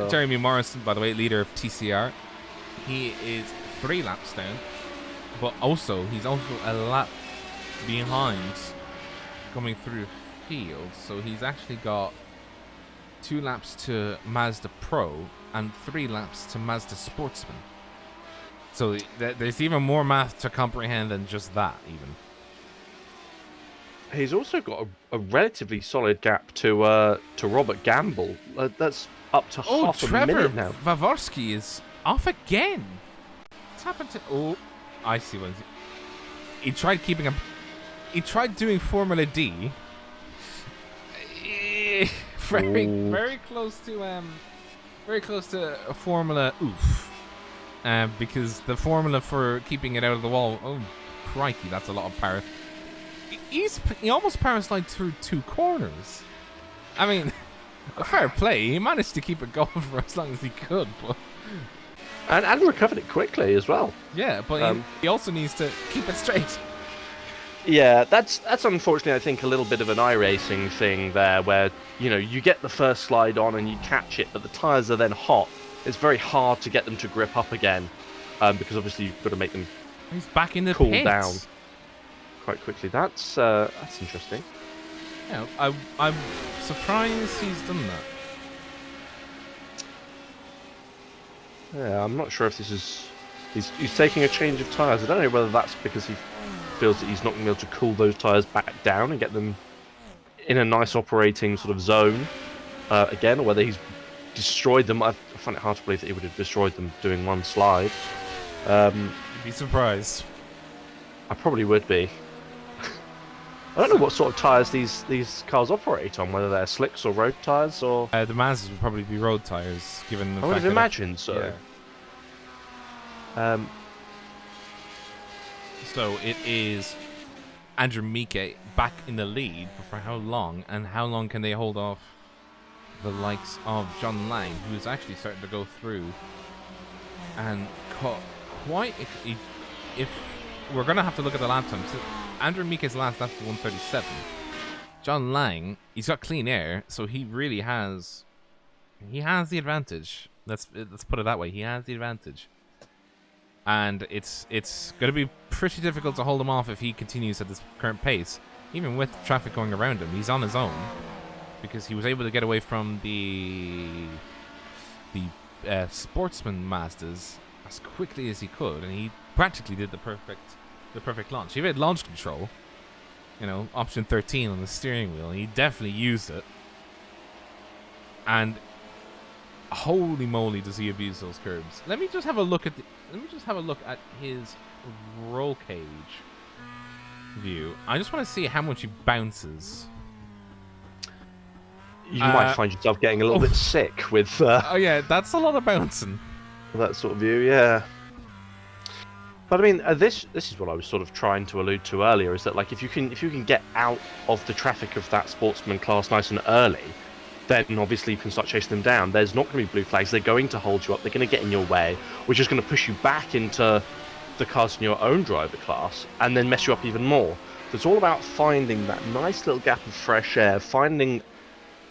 Jeremy Morrison, by the way, leader of TCR. He is 3 laps down, but he's also a lap behind coming through the field. So he's actually got 2 laps to Mazda Pro and 3 laps to Mazda Sportsman. So there's even more math to comprehend than just that, even. He's also got a relatively solid gap to Robert Gamble. That's up to half a minute now. Vavorsky is off again. What's happened to... Oh, I see what he tried keeping him... He tried doing Formula D. Very close to a Formula Oof. Because the formula for keeping it out of the wall... Oh, crikey, that's a lot of power. He almost power slid through 2 corners. I mean, fair play. He managed to keep it going for as long as he could, but... And recovered it quickly as well. Yeah, but he also needs to keep it straight. Yeah, that's unfortunately, I think, a little bit of an iRacing thing there, where, you know, you get the first slide on and you catch it, but the tyres are then hot. It's very hard to get them to grip up again, because obviously you've got to make them He's back in the cool pits. down quite quickly. That's interesting. Yeah, I'm surprised he's done that. Yeah, I'm not sure if this is... He's taking a change of tyres. I don't know whether that's because he feels that he's not going to be able to cool those tyres back down and get them in a nice operating sort of zone again, or whether he's destroyed them. I find it hard to believe that he would have destroyed them doing one slide. You'd be surprised. I probably would be. I don't know what sort of tyres these cars operate on, whether they're slicks or road tyres or... The Mazdas would probably be road tyres, given the I would fact have that imagined so. Yeah. So it is Andrew Mike back in the lead, but for how long? And how long can they hold off the likes of John Lang, who is actually starting to go through and cut quite... If we're going to have to look at the lap time. So Andrew Mike's last lap was 137. John Lang, he's got clean air, so he really has... He has the advantage. Let's put it that way. He has the advantage. And it's going to be pretty difficult to hold him off if he continues at this current pace. Even with traffic going around him, he's on his own. Because he was able to get away from the Sportsman Mazdas as quickly as he could. And he practically did the perfect launch. He had launch control. You know, option 13 on the steering wheel. And he definitely used it. And... holy moly, does he abuse those curbs? Let me just have a look at his roll cage view. I just want to see how much he bounces. You might find yourself getting a little bit sick with oh yeah, that's a lot of bouncing. That sort of view, yeah. But I mean, this is what I was sort of trying to allude to earlier, is that like if you can get out of the traffic of that Sportsman class nice and early, then obviously you can start chasing them down. There's not going to be blue flags. They're going to hold you up. They're going to get in your way, which is going to push you back into the cars in your own driver class and then mess you up even more. So it's all about finding that nice little gap of fresh air, finding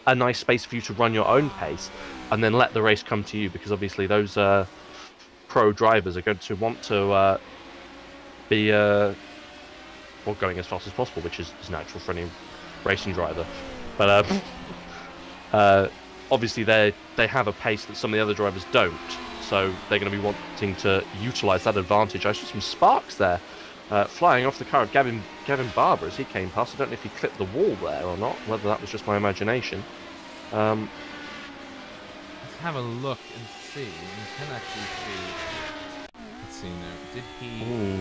a nice space for you to run your own pace, and then let the race come to you, because obviously those pro drivers are going to want to be going as fast as possible, which is natural for any racing driver. But obviously they have a pace that some of the other drivers don't, so they're going to be wanting to utilise that advantage. I saw some sparks there flying off the car of Gavin Barber as he came past. I don't know if he clipped the wall there or not, whether that was just my imagination. Let's have a look and see. You can actually see. Let's see now. Did he? Ooh.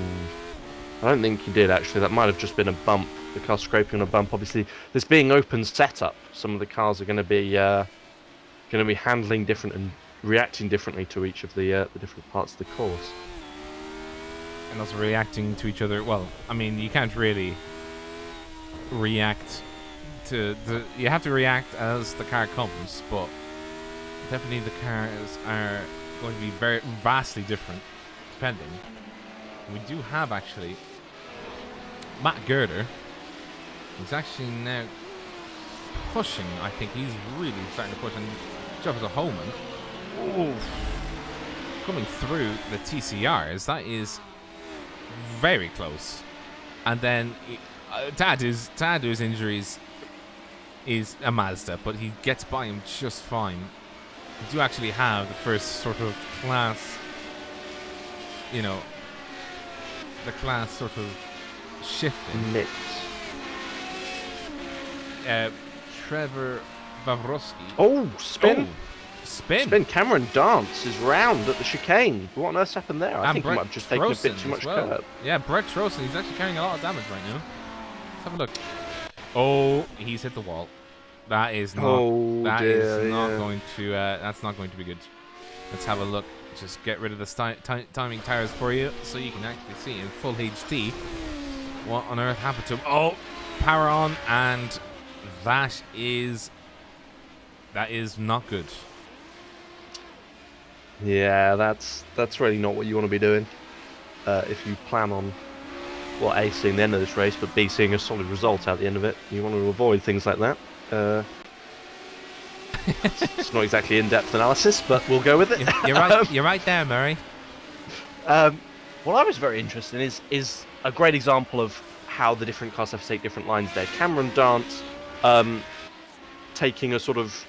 I don't think he did actually. That might have just been a bump. The car scraping on a bump. Obviously, this being open setup, some of the cars are going to be handling different and reacting differently to each of the different parts of the course. And also reacting to each other. Well, I mean, you can't really react to the. You have to react as the car comes, but definitely the cars are going to be very vastly different, depending. We do have actually Matt Girder. He's actually now pushing. I think he's really starting to push. And Jeff as a Homan, coming through the TCRs. That is very close. And then Tadu's injuries is a Mazda, but he gets by him just fine. We do actually have the first sort of class, the class sort of shifting. Mix. Trevor Vavrowski. Oh, spin. Spin. Cameron Dance is round at the chicane. What on earth's happened there? I think he might have just taken a bit too much curb. Yeah, Brett Trosten. He's actually carrying a lot of damage right now. Let's have a look. Oh, he's hit the wall. That is not. That's not going to be good. Let's have a look. Just get rid of the timing tires for you, so you can actually see in full HD what on earth happened to him. Oh, power on, and that is not good. Yeah, that's really not what you want to be doing if you plan on, well, A, seeing the end of this race, but B, seeing a solid result at the end of it. You want to avoid things like that. It's not exactly in-depth analysis, but we'll go with it. You're right. You're right there, Murray. What I was very interested in is a great example of how the different cars have to take different lines there. Cameron Dance taking a sort of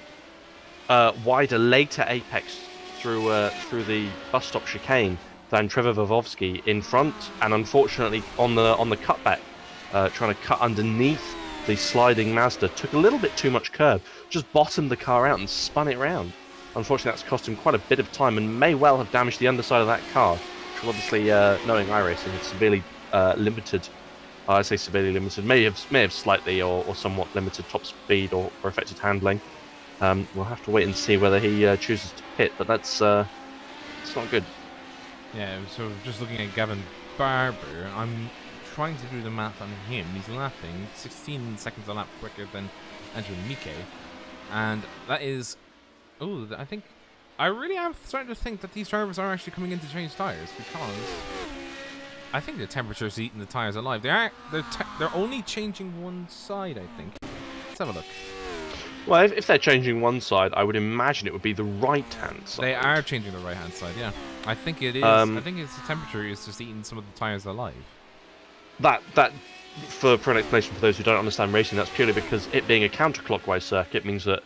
wider, later apex through the bus stop chicane than Trevor Vavovsky in front, and unfortunately on the cutback, trying to cut underneath the sliding Mazda, took a little bit too much curb, just bottomed the car out and spun it round. Unfortunately, that's cost him quite a bit of time and may well have damaged the underside of that car, which will obviously, knowing iRacing, it's severely limited. I say severely limited, may have slightly or somewhat limited top speed or affected handling. We'll have to wait and see whether he chooses to pit, but that's it's not good. Yeah, so just looking at Gavin Barber, I'm trying to do the math on him. He's lapping 16 seconds a lap quicker than Andrew Mike, and that is, I think I really am starting to think that these drivers are actually coming in to change tires, because I think the temperature's eating the tires alive. They're only changing one side, I think. Let's have a look. Well, if they're changing one side, I would imagine it would be the right-hand side. They are changing the right-hand side, yeah. I think it is. I think it's the temperature is just eating some of the tires alive. That for an explanation for those who don't understand racing, that's purely because it being a counterclockwise circuit means that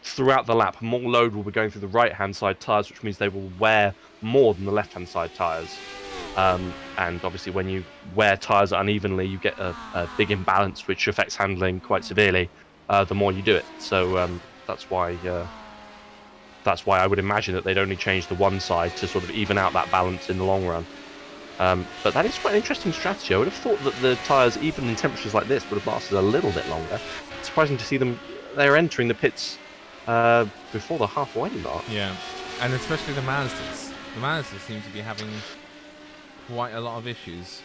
throughout the lap, more load will be going through the right-hand side tires, which means they will wear more than the left-hand side tires. And obviously, when you wear tires unevenly, you get a big imbalance, which affects handling quite severely. The more you do it, so that's why I would imagine that they'd only change the one side to sort of even out that balance in the long run. But that is quite an interesting strategy. I would have thought that the tyres, even in temperatures like this, would have lasted a little bit longer. It's surprising to see them. They're entering the pits before the halfway mark. Yeah, and especially the Mazdas. The Mazdas seem to be having quite a lot of issues.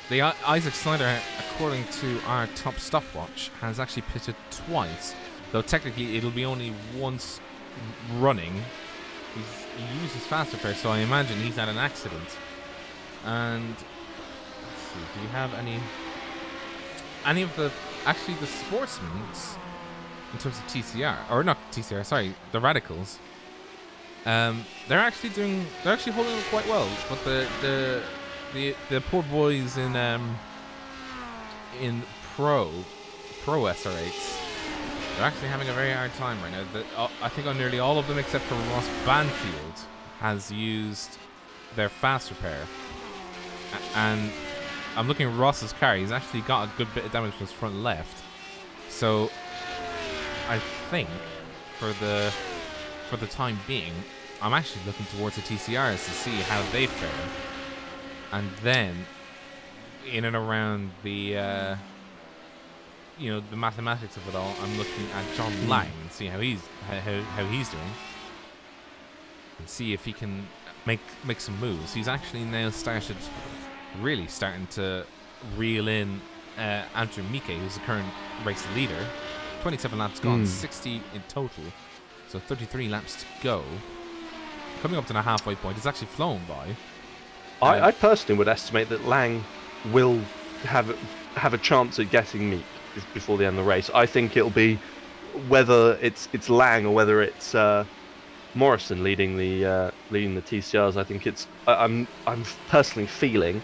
The Isaac Snyder, according to our top stopwatch, has actually pitted twice, though technically it'll be only once running. He uses faster car, so I imagine he's had an accident. And let's see, do we have any of the sportsmen in terms of TCR, or not TCR? Sorry, the Radicals. They're actually holding up quite well, but the poor boys in pro SR8s They're actually having a very hard time right now. I think on nearly all of them, except for Ross Banfield, has used their fast repair. And I'm looking at Ross's car. He's actually got a good bit of damage to his front left. So I think for the time being, I'm actually looking towards the TCRs to see how they fare. And then, in and around the the mathematics of it all, I'm looking at John Lang and see how he's doing, and see if he can make some moves. He's actually now starting to reel in Andrew Mike, who's the current race leader. 27 laps gone, 60 in total, so 33 laps to go. Coming up to the halfway point, it's actually flown by. I personally would estimate that Lang will have a chance at getting Meek before the end of the race. I think it'll be whether it's Lang or whether it's Morrison leading the TCRs. I think I'm personally feeling,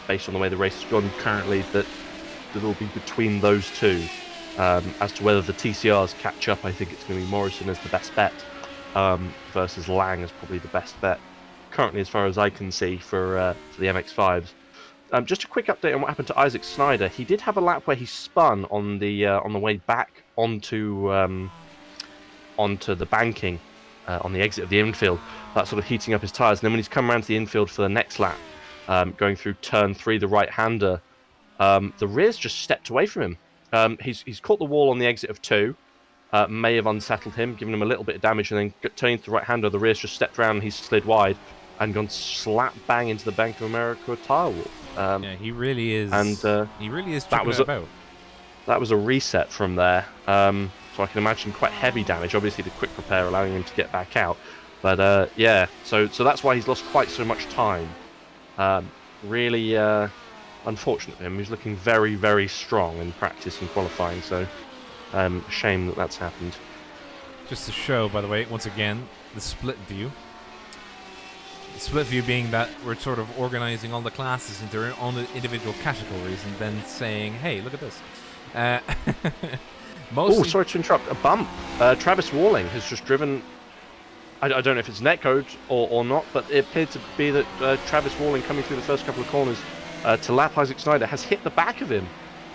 based on the way the race has gone currently, that it'll be between those two. As to whether the TCRs catch up, I think it's going to be Morrison as the best bet, versus Lang as probably the best bet currently, as far as I can see, for the MX-5s. Just a quick update on what happened to Isaac Snyder. He did have a lap where he spun on the way back onto the banking on the exit of the infield. That sort of heating up his tyres. And then when he's come around to the infield for the next lap, going through turn 3, the right-hander, the rear's just stepped away from him. He's caught the wall on the exit of 2, may have unsettled him, given him a little bit of damage, and then turning to the right-hander, the rear's just stepped around and he's slid wide and gone slap bang into the Bank of America tyre wall. Yeah, he really is. And he really is tripping about. That was a reset from there. So I can imagine quite heavy damage. Obviously, the quick repair allowing him to get back out. But yeah, so that's why he's lost quite so much time. Really unfortunate for him. He's looking very, very strong in practice and qualifying. So a shame that that's happened. Just to show, by the way, once again, the split view. The split view being that we're sort of organizing all the classes into their own individual categories and then saying, hey, look at this. Oh, sorry to interrupt. A bump. Travis Walling has just driven... I don't know if it's netcode or not, but it appeared to be that Travis Walling, coming through the first couple of corners to lap Isaac Snyder, has hit the back of him.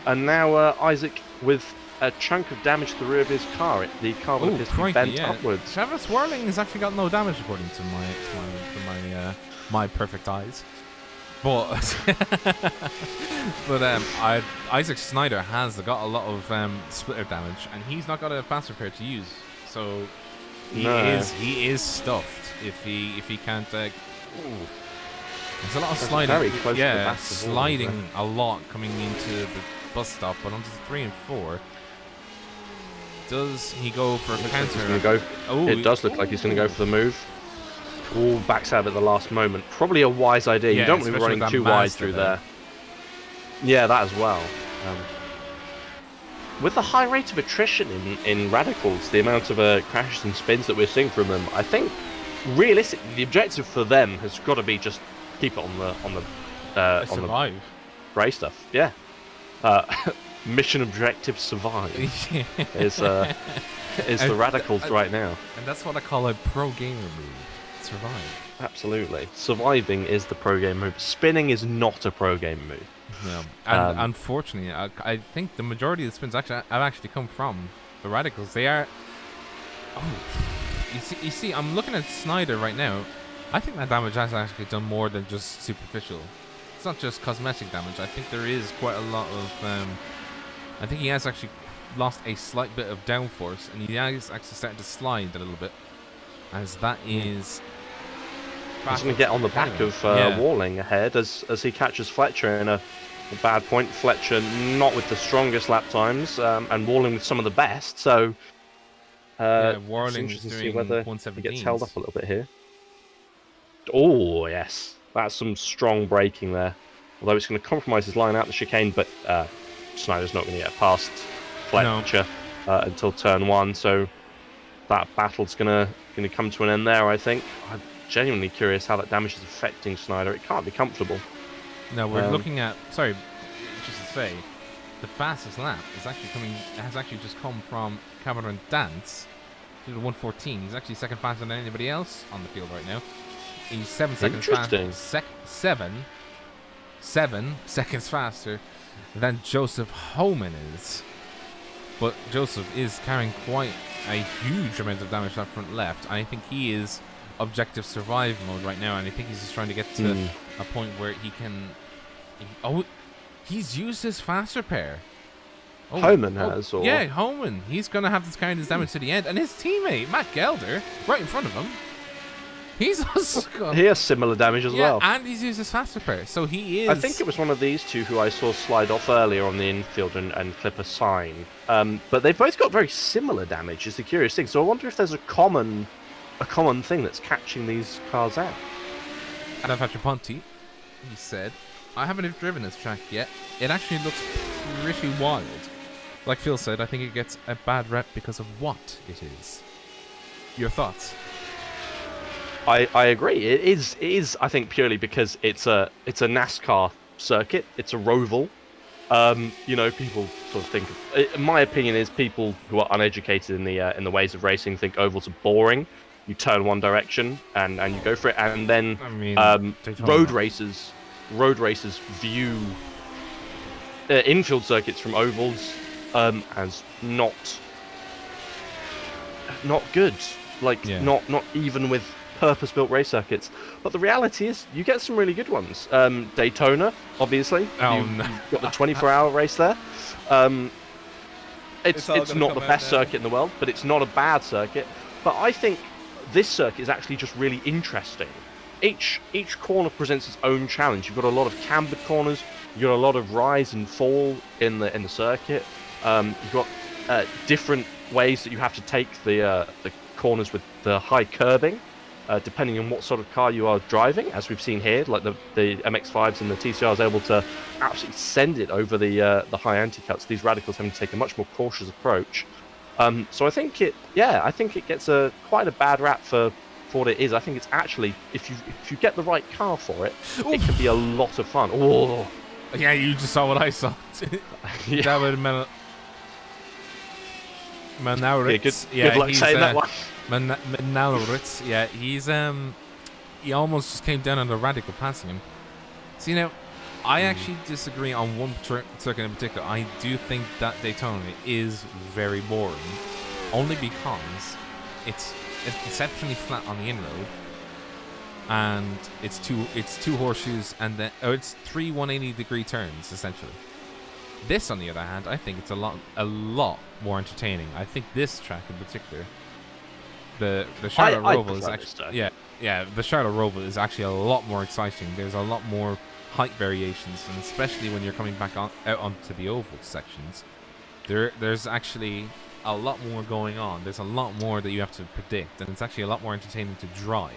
And now Isaac, with a chunk of damage to the rear of his car, the car will appear to be bent upwards. Travis Walling has actually got no damage, according to my perfect eyes. But Isaac Snyder has got a lot of splitter damage, and he's not got a fast repair to use. So he is stuffed if he can't. There's a lot of sliding. Yeah, sliding a lot coming into the bus stop, but onto the 3 and 4. Does he go for a counter? It does look like he's going to go for the move. All backs out at the last moment. Probably a wise idea. Yeah, you don't want to be running too wide through there. Yeah, that as well. With the high rate of attrition in Radicals, the amount of crashes and spins that we're seeing from them, I think realistically the objective for them has got to be just keep it on the grey stuff. Yeah. Mission objective survive is the Radicals right now. And that's what I call a pro gamer move. Survive. Absolutely. Surviving is the pro game move. Spinning is not a pro game move. No. And unfortunately, I think the majority of the spins have actually come from the Radicals. They are... Oh. You see, I'm looking at Snyder right now. I think that damage has actually done more than just superficial. It's not just cosmetic damage. I think there is quite a lot of... I think he has actually lost a slight bit of downforce, and he is actually starting to slide a little bit. As that is... He's going to get on the back of Walling ahead as he catches Fletcher in a bad point. Fletcher not with the strongest lap times, and Walling with some of the best, so... Walling is doing to see whether he 117s. gets held up a little bit here. Oh, yes. That's some strong braking there. Although it's going to compromise his line out the chicane, but Snyder's not going to get past Fletcher until turn 1, so that battle's going to come to an end there, I think. I'm genuinely curious how that damage is affecting Snyder. It can't be comfortable. No, we're looking at... Sorry, just to say, the fastest lap has actually just come from Cameron Dance. Did a 1:14. He's actually second faster than anybody else on the field right now. He's 7 seconds faster. 7 seconds faster than Joseph Homan is. But Joseph is carrying quite a huge amount of damage that front left. I think he is objective survive mode right now, and I think he's just trying to get to a point where he can. He's used his faster pair. Homan has, or yeah, Homan. He's gonna have to carry this damage to the end, and his teammate Matt Gelder, right in front of him, he's also got, he has similar damage as well. and he's used his faster pair, so he is. I think it was one of these two who I saw slide off earlier on the infield and clip a sign. But they've both got very similar damage. Is the curious thing. So I wonder if there's a common thing that's catching these cars out. Adam Ponti, he said, "I haven't driven this track yet. It actually looks pretty wild. Like Phil said, I think it gets a bad rep because of what it is." Your thoughts? I agree. It is. I think purely because it's a NASCAR circuit. It's a roval. People sort of think. My opinion is people who are uneducated in the ways of racing think ovals are boring. You turn one direction and you go for it, and then road racers view infield circuits from ovals as not good. Not even with purpose-built race circuits. But the reality is, you get some really good ones. Daytona, obviously. You've got the 24-hour race there. It's not the best circuit in the world, but it's not a bad circuit. But I think this circuit is actually just really interesting. Each corner presents its own challenge. You've got a lot of cambered corners. You've got a lot of rise and fall in the circuit. You've got different ways that you have to take the corners with the high curbing, depending on what sort of car you are driving. As we've seen here, like the MX-5s and the TCR is able to absolutely send it over the high anti-cuts. These radicals having to take a much more cautious approach. So I think it gets quite a bad rap for what it is. I think it's actually, if you get the right car for it, it can be a lot of fun. Oh, yeah, you just saw what I saw. That would have Manauritz. Good luck saying that one. Manauritz. Yeah, he almost just came down on the radical passing him. See, now, I actually disagree on one circuit in particular. I do think that Daytona is very boring, only because it's exceptionally flat on the inroad, and it's two horseshoes, and then it's 3 180-degree turns essentially. This, on the other hand, I think it's a lot more entertaining. I think this track in particular, the Charlotte Roval is actually the Charlotte Roval is actually a lot more exciting. There's a lot more height variations, and especially when you're coming back out onto the oval sections, there's actually a lot more going on. There's a lot more that you have to predict, and it's actually a lot more entertaining to drive.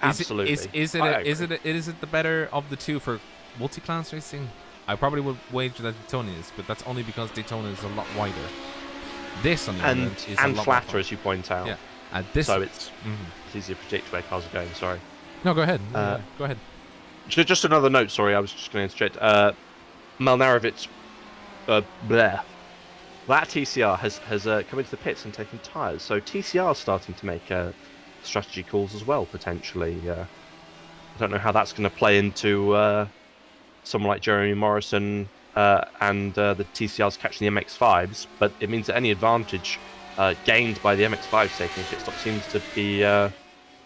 Absolutely. Is it the better of the two for multi-class racing? I probably would wager that Daytona is, but that's only because Daytona is a lot wider. This, on the other hand, is a lot flatter, as you point out. Yeah. This, so it's easy to predict where cars are going. Sorry. No, go ahead. Go ahead. Just another note. Sorry, I was just going to interject. Malnarovich, that TCR has come into the pits and taken tyres. So TCR is starting to make strategy calls as well, potentially. I don't know how that's going to play into someone like Jeremy Morrison and the TCRs catching the MX-5s, but it means that any advantage gained by the MX-5s taking a pit stop seems to be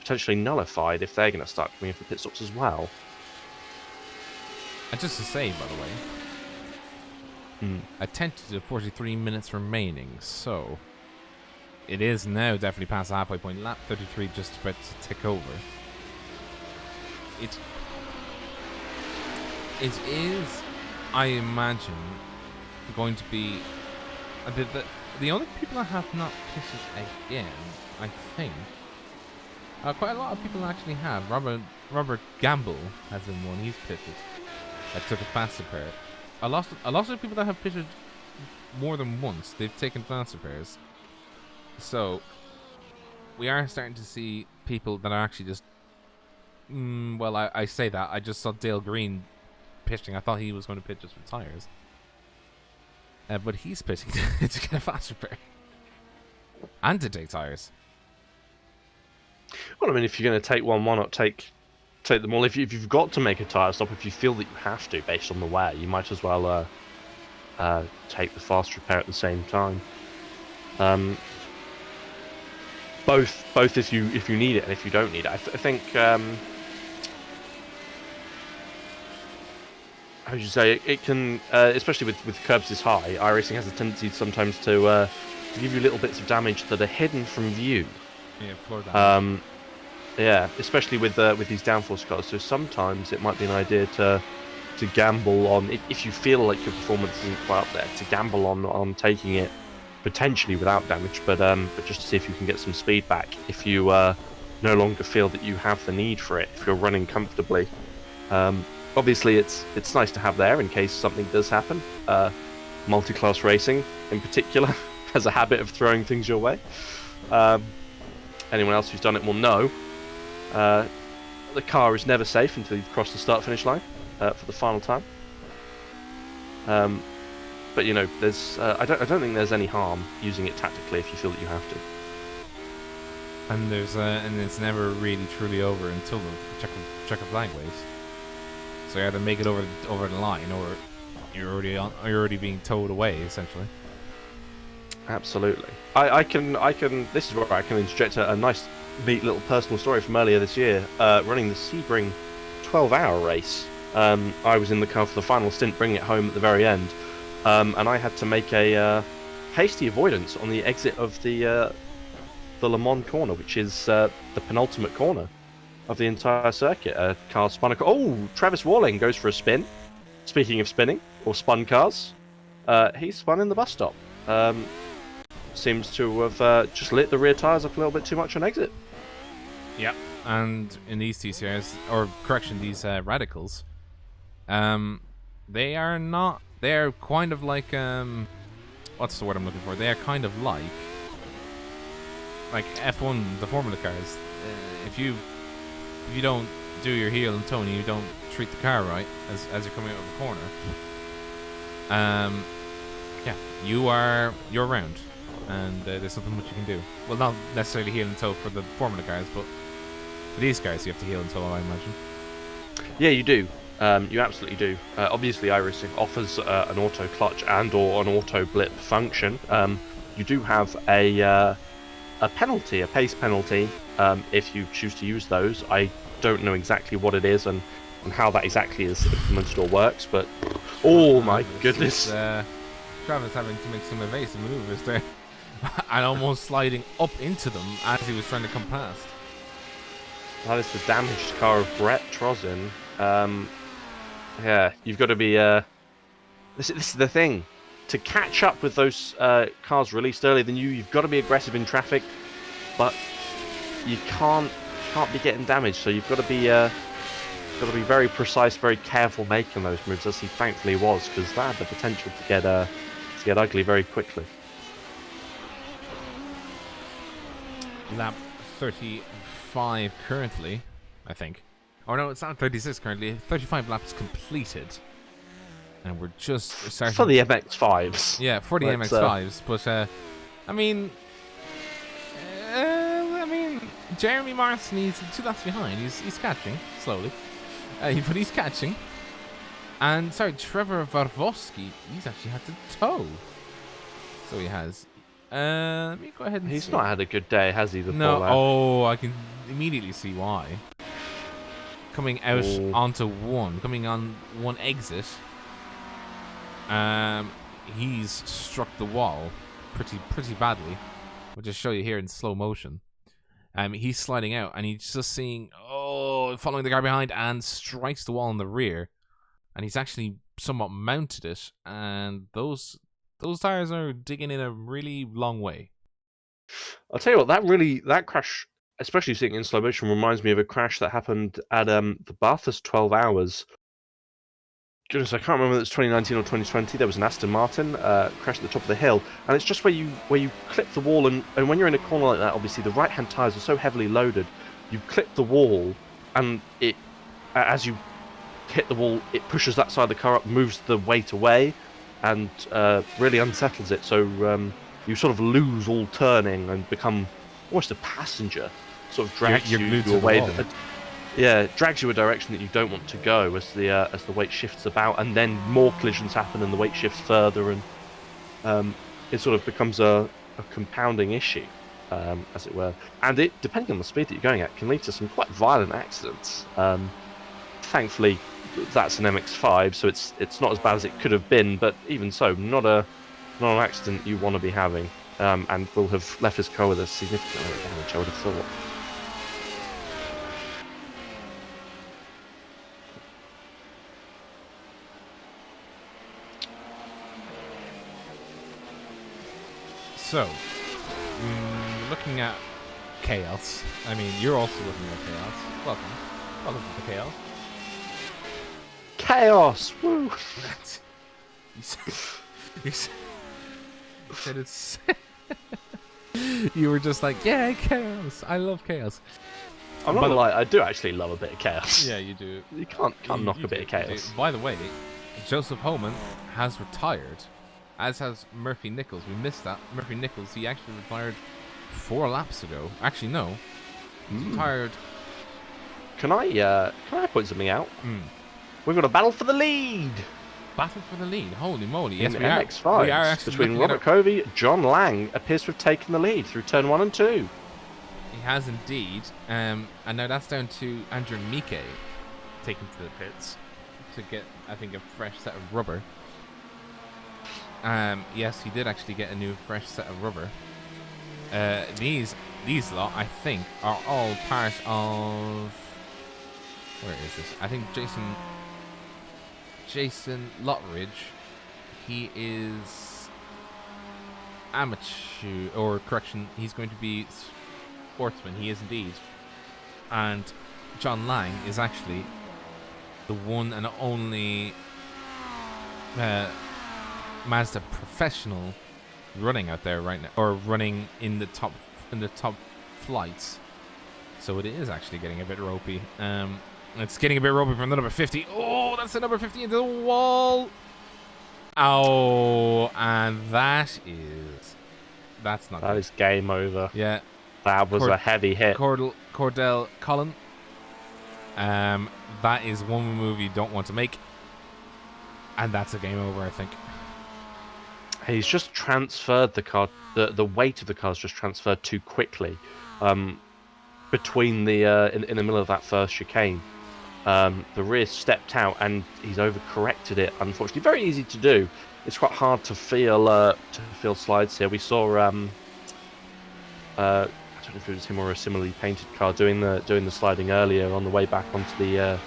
potentially nullified if they're going to start coming in for pit stops as well. And just to say, by the way, attention to 43 minutes remaining, so it is now definitely past the halfway point. Lap 33 just about to tick over. It is, I imagine, going to be the only people that have not pitted again, I think. Quite a lot of people actually have. Robert Gamble has been one. He's pitted. I took a faster pair. A lot of people that have pitted more than once, they've taken faster pairs. So we are starting to see people that are actually just. I say that. I just saw Dale Green pitching. I thought he was going to pitch just for tires. but he's pitching to get a fast repair and to take tires. Well, I mean, if you're going to take one, why not take them all? If you've got to make a tyre stop, if you feel that you have to, based on the wear, you might as well take the fast repair at the same time. Both if you need it and if you don't need it. I think how would you say it can, especially with curbs this high, iRacing has a tendency sometimes to give you little bits of damage that are hidden from view. Yeah, floor damage. Yeah, especially with these downforce cars. So sometimes it might be an idea to gamble on, if you feel like your performance isn't quite up there, to gamble on taking it potentially without damage, but just to see if you can get some speed back if you no longer feel that you have the need for it, if you're running comfortably. Obviously it's nice to have there in case something does happen. Multi-class racing in particular has a habit of throwing things your way. Anyone else who's done it will know the car is never safe until you've crossed the start-finish line for the final time. But you know, there's I don't think there's any harm using it tactically if you feel that you have to. And there's and it's never really truly over until the checker flag waves. So you either make it over the line, or you're already being towed away essentially. Absolutely. I can. This is where I can interject a nice, neat little personal story from earlier this year. Running the Sebring 12-hour race. I was in the car for the final stint, bringing it home at the very end. And I had to make a hasty avoidance on the exit of the Le Mans corner, which is the penultimate corner of the entire circuit. A car spun a... Oh, Travis Walling goes for a spin. Speaking of spinning, or spun cars, he spun in the bus stop. Seems to have just lit the rear tyres up a little bit too much on exit. Yep. And in these TCRs, or correction, these radicals, they are not... They're kind of like, what's the word I'm looking for? They are kind of like F1, the Formula cars. If you don't do your heel and toe and you don't treat the car right as you're coming out of the corner, yeah, you're around, and there's nothing much you can do. Well, not necessarily heel and toe for the Formula cars, but for these guys you have to heel and toe, I imagine. Yeah, you do. You absolutely do. Obviously, iRacing offers an auto clutch and/or an auto blip function. You do have a penalty, a pace penalty, if you choose to use those. I don't know exactly what it is and how that exactly is implemented or works, but oh my goodness! Travis having to make some evasive maneuvers there, and almost sliding up into them as he was trying to come past. That is the damaged car of Brett Trozin. Yeah, you've got to be... This is the thing. To catch up with those cars released earlier than you've got to be aggressive in traffic, but you can't be getting damaged, so you've got to be very precise, very careful making those moves, as he thankfully was, because that had the potential to get ugly very quickly. Lap 35 currently, I think. Oh no, it's not 36 currently. 35 laps completed, and we're just starting for the MX-5s. Yeah, for the MX-5s. But I mean, Jeremy Marston, he's 2 laps behind. He's catching slowly, but he's catching. And sorry, Trevor Varvosky, he's actually had to tow. So he has. Let me go ahead and He's not had a good day, has he? No. Oh, I can immediately see why. Coming out onto coming on one exit, he's struck the wall pretty badly. We'll just show you here in slow motion. He's sliding out, and he's just seeing, following the car behind, and strikes the wall in the rear, and he's actually somewhat mounted it, and those tires are digging in a really long way. I'll tell you what, that crash, especially seeing it in slow motion, reminds me of a crash that happened at the Bathurst 12 Hours. Goodness, I can't remember whether it's 2019 or 2020. There was an Aston Martin crash at the top of the hill, and it's just where you clip the wall, and when you're in a corner like that, obviously the right-hand tyres are so heavily loaded, you clip the wall, and it, as you hit the wall, it pushes that side of the car up, moves the weight away, and really unsettles it. So you sort of lose all turning and become almost a passenger. Sort of drags You're you glued to the away. wall. Yeah, it drags you a direction that you don't want to go as the weight shifts about, and then more collisions happen, and the weight shifts further, and it sort of becomes a compounding issue, as it were. And it, depending on the speed that you're going at, can lead to some quite violent accidents. Thankfully, that's an MX-5, so it's not as bad as it could have been, but even so, not an accident you want to be having, and will have left his car with a significant amount of damage, I would have thought. So, looking at chaos. I mean, you're also looking at chaos. Welcome to chaos. Chaos! Woo! you said it's. You were just like, yeah, chaos. I love chaos. I'm not gonna lie, I do actually love a bit of chaos. Yeah, you do. You can't knock a bit of chaos. By the way, Joseph Homan has retired, as has Murphy Nichols. We missed that. Murphy Nichols, he actually retired 4 laps ago. Actually, no. He's retired. Can I point something out? We've got a battle for the lead. Battle for the lead. Holy moly. Yes, in we are. MX-5 We are actually between looking Robert Covey, John Lang appears to have taken the lead through turn 1 and 2. He has indeed. And now that's down to Andrew Mike taken to the pits to get, I think, a fresh set of rubber. Yes, he did actually get a new fresh set of rubber. These lot, I think, are all part of... Where is this? I think Jason Lotteridge, he is amateur, or correction, he's going to be sportsman. He is indeed. And John Lang is actually the one and only Mazda professional running out there right now, or running in the top flights. So it is actually getting a bit ropey. It's getting a bit ropey from the number 50. Oh, that's the number 50 into the wall. Oh, and that's not That good. is game over. Yeah. That was a heavy hit. Cordell Cullen. That is one move you don't want to make. And that's a game over, I think. He's just transferred the car. The weight of the car's just transferred too quickly. Between the in the middle of that first chicane, the rear stepped out and he's overcorrected it. Unfortunately, very easy to do. It's quite hard to feel slides here. We saw I don't know if it was him or a similarly painted car doing the sliding earlier on the way back onto the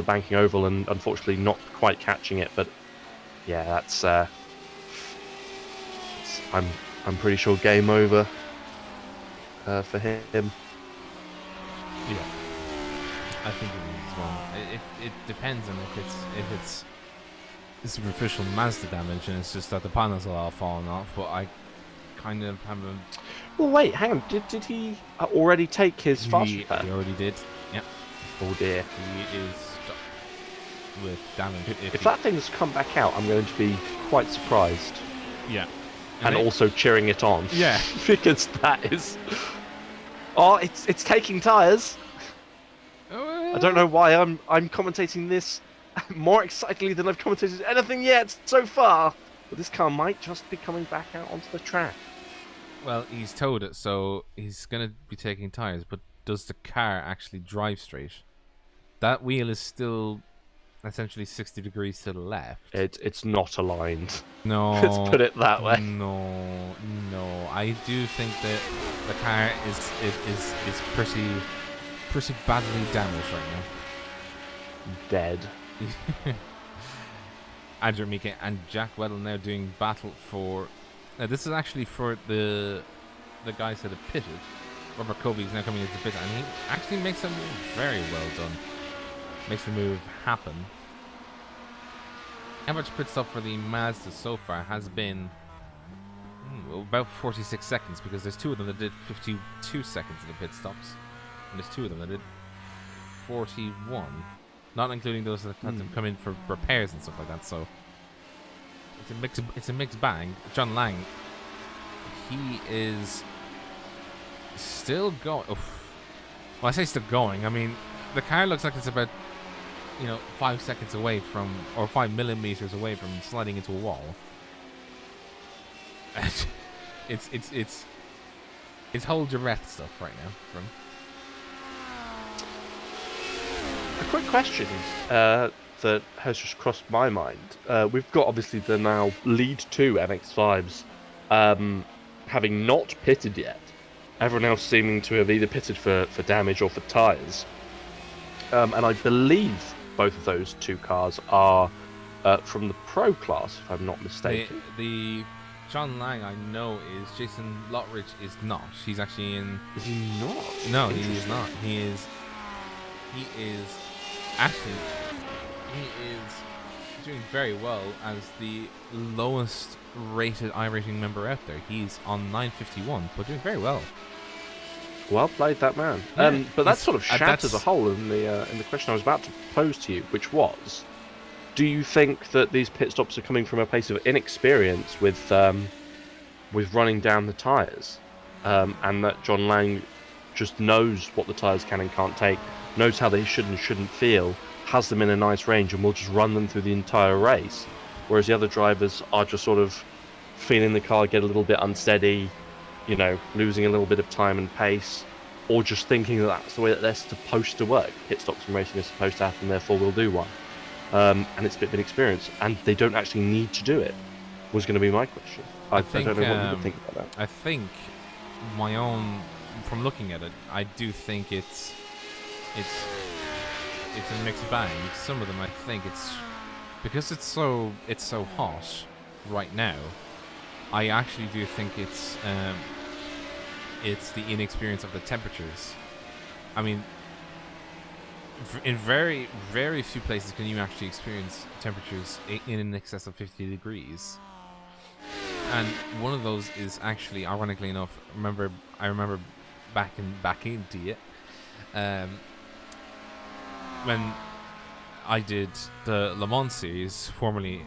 banking oval, and unfortunately not quite catching it. But yeah, that's I'm pretty sure game over for him. Yeah, I think it is as well. It depends on if it's superficial Mazda damage and it's just that the panels are all falling off. But I kind of haven't. Well, wait, hang on. Did he already take his fast repair? He already did. Yeah. Oh dear. He is stuck with damage. If that thing's come back out, I'm going to be quite surprised. Yeah. And also cheering it on. Yeah. Because that is... Oh, it's taking tyres. I don't know why I'm commentating this more excitedly than I've commentated anything yet so far. But this car might just be coming back out onto the track. Well, he's towed it, so he's going to be taking tyres. But does the car actually drive straight? That wheel is still essentially 60 degrees to the left. It's not aligned. No. Let's put it that way. No. I do think that the car is pretty badly damaged right now. Dead. Andrew Mike and Jack Weddle now doing battle for... Now this is actually for the guys that have pitted. Robert Covey is now coming into the pit, and he actually makes a move very well done. Makes the move happen. Average pit stop for the Mazda so far has been about 46 seconds, because there's 2 of them that did 52 seconds of the pit stops, and there's 2 of them that did 41, not including those that had to come in for repairs and stuff like that. So it's a mixed bag. John Lang, he is still going. Well, I say still going. I mean, the car looks like it's about 5 seconds away from, or 5 millimeters away from sliding into a wall. It's hold your breath stuff right now. From a quick question that has just crossed my mind. We've got obviously the now lead 2 MX-5s having not pitted yet. Everyone else seeming to have either pitted for damage or for tyres. And I believe both of those 2 cars are from the Pro class, if I'm not mistaken. The John Lang I know is. Jason Lotridge is not. He's actually in. Is he not? No, he is not. He is actually. He is doing very well as the lowest rated iRacing member out there. He's on 951, but doing very well. Well played, that man. Yeah, but that sort of shatters a hole in the question I was about to pose to you, which was, do you think that these pit stops are coming from a place of inexperience with running down the tyres, and that John Lang just knows what the tyres can and can't take, knows how they should and shouldn't feel, has them in a nice range, and will just run them through the entire race, whereas the other drivers are just sort of feeling the car get a little bit unsteady, losing a little bit of time and pace, or just thinking that that's the way that they're supposed to work. Pit stops and racing are supposed to happen, therefore we'll do one. And it's a bit of an experience, and they don't actually need to do it, was going to be my question. I don't know what you would think about that. I think my own, from looking at it, I do think it's a mixed bag. Some of them, I think it's because it's so hot right now. I actually do think it's the inexperience of the temperatures. I mean, in very, very few places can you actually experience temperatures in excess of 50 degrees. And one of those is actually, ironically enough, I remember back into it, when I did the Le Mans series, formerly,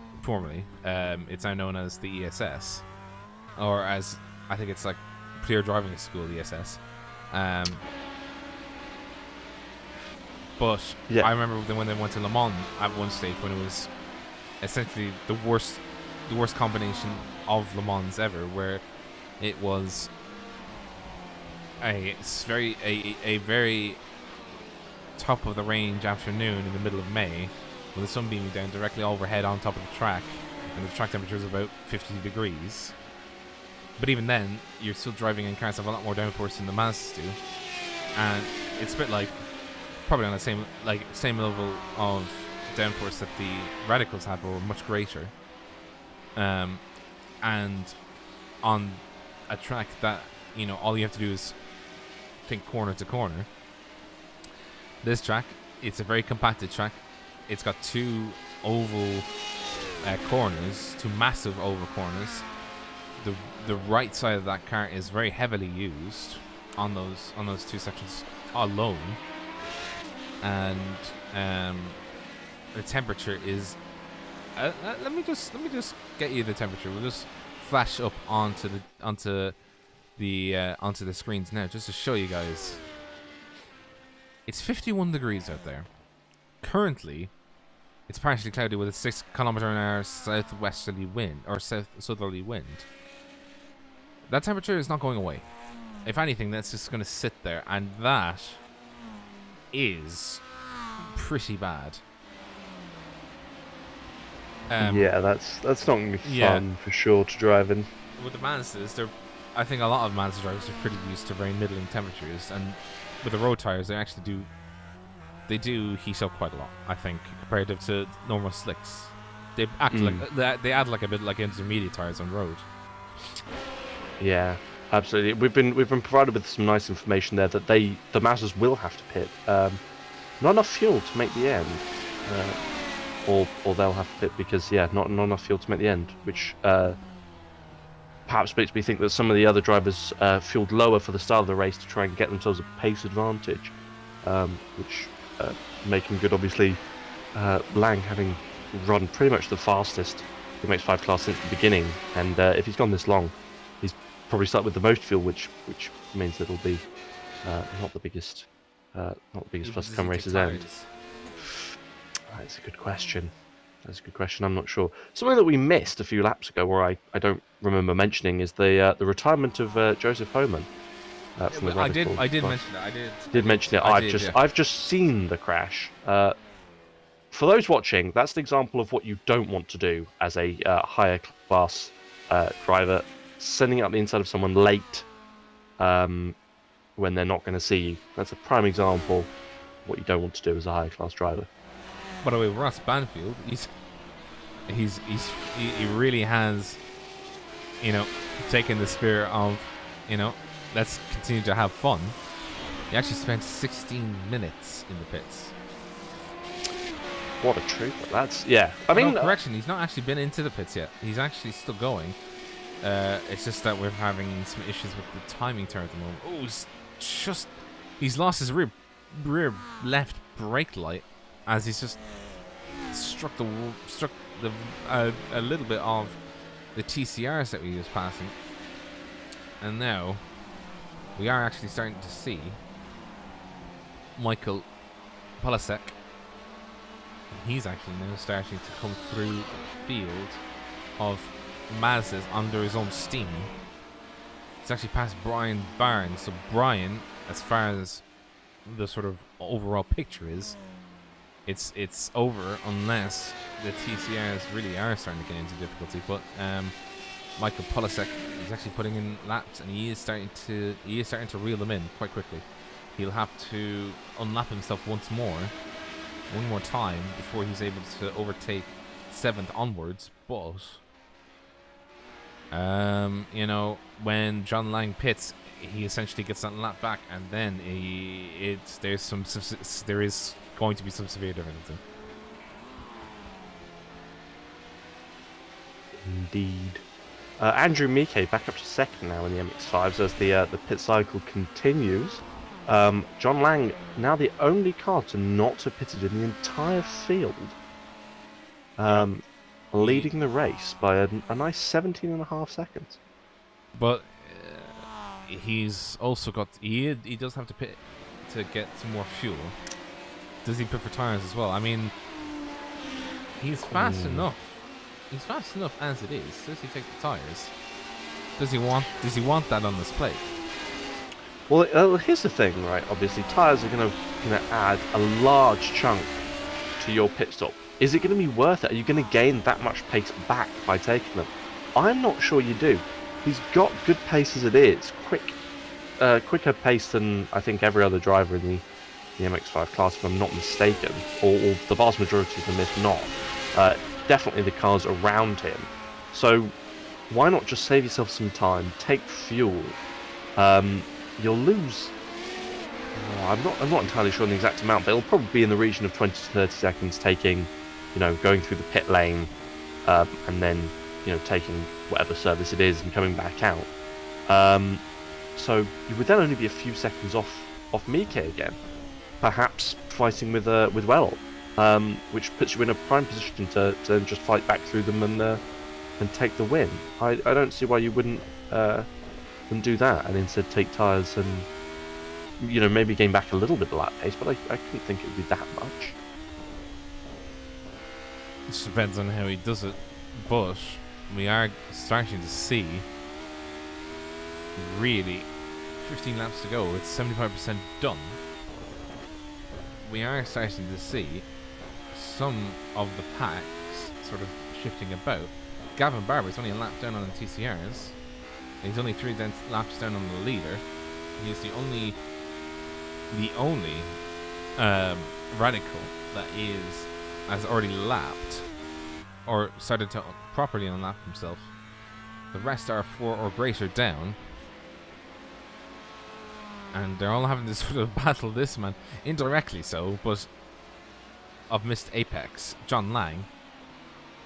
it's now known as the ESS, or as I think it's like Clear Driving School ESS. But yeah. I remember when they went to Le Mans at one stage, when it was essentially the worst combination of Le Mans ever, where it was a very top of the range afternoon in the middle of May, with the sun beaming down directly overhead on top of the track, and the track temperature is about 50 degrees. But even then, you're still driving in cars that have a lot more downforce than the Mazdas do, and it's a bit like probably on the same level of downforce that the Radicals have, or much greater. And on a track that all you have to do is think corner to corner. This track, it's a very compacted track. It's got 2 oval corners, 2 massive oval corners. The right side of that car is very heavily used on those 2 sections alone, and the temperature is. Let me just get you the temperature. We'll just flash up onto the screens now, just to show you guys. It's 51 degrees out there. Currently, it's partially cloudy with a 6 km/h southwesterly wind, or southerly wind. That temperature is not going away. If anything, that's just going to sit there, and that is pretty bad. Yeah, that's not going to be fun for sure to drive in. With the Mazdas, I think a lot of Mazda drivers are pretty used to very middling temperatures, and with the road tires, they do heat up quite a lot, I think, comparative to normal slicks. They act they add like a bit like intermediate tires on road. Yeah, absolutely. We've been provided with some nice information there that the Mazdas will have to pit. Not enough fuel to make the end, or they'll have to pit because not enough fuel to make the end, which perhaps makes me think that some of the other drivers fueled lower for the start of the race to try and get themselves a pace advantage, which making good, obviously, Lang having run pretty much the fastest the MX-5 class since the beginning, and if he's gone this long, he's probably started with the most fuel, which means that it'll be not the biggest fuss come race's end. That's a good question. I'm not sure. Something that we missed a few laps ago, or I don't remember mentioning, is the retirement of Joseph Homan. From the I did Radical. mention it. I've just seen the crash. For those watching, that's an example of what you don't want to do as a higher class driver, sending up the inside of someone late when they're not going to see you. That's a prime example of what you don't want to do as a higher class driver. By the way, Ross Banfield, he really has, taken the spirit of, let's continue to have fun. He actually spent 16 minutes in the pits. What a trooper! That's I mean, correction. He's not actually been into the pits yet. He's actually still going. It's just that we're having some issues with the timing turn at the moment. Oh, he's lost his rear left brake light as he's just struck a little bit of the TCRs that we was passing, and now we are actually starting to see Michael Polasek. He's actually now starting to come through the field of Mazdas under his own steam. It's actually past Brian Barnes. So Brian, as far as the sort of overall picture is, it's over unless the TCRs really are starting to get into difficulty. But Michael Polasek is actually putting in laps, and he is starting to reel them in quite quickly. He'll have to unlap himself one more time before he's able to overtake 7th onwards. But when John Lang pits, he essentially gets that lap back, and then there is going to be some severe difference. Indeed. Andrew Mike back up to 2nd now in the MX-5s as the pit cycle continues. John Lang, now the only car to not have pitted in the entire field, leading the race by a nice 17.5 seconds. But he's also got he does have to pit to get some more fuel. Does he pit for tires as well? I mean, he's fast enough. He's fast enough as it is. Does he take the tires? Does he want that on display? Well, here's the thing, right? Obviously, tyres are going to add a large chunk to your pit stop. Is it going to be worth it? Are you going to gain that much pace back by taking them? I'm not sure you do. He's got good pace as it is. Quicker pace than I think every other driver in the MX-5 class, if I'm not mistaken, or the vast majority of them, if not. Definitely the cars around him. So why not just save yourself some time, take fuel? You'll lose. I'm not entirely sure on the exact amount, but it'll probably be in the region of 20 to 30 seconds taking, going through the pit lane, and then, taking whatever service it is and coming back out. So you would then only be a few seconds off Mike again, perhaps fighting with Well, which puts you in a prime position to just fight back through them and take the win. I don't see why you wouldn't do that and instead take tyres and maybe gain back a little bit of lap pace, but I couldn't think it would be that much. It just depends on how he does it, but we are starting to see really 15 laps to go. It's 75% done. We are starting to see some of the packs sort of shifting about. Gavin Barber's only a lap down on the TCRs. He's only 3 laps down on the leader. He's the only radical that has already lapped or started to properly unlap himself. The rest are 4 or greater down, and they're all having to sort of battle this man indirectly, so, but of missed apex. John Lang,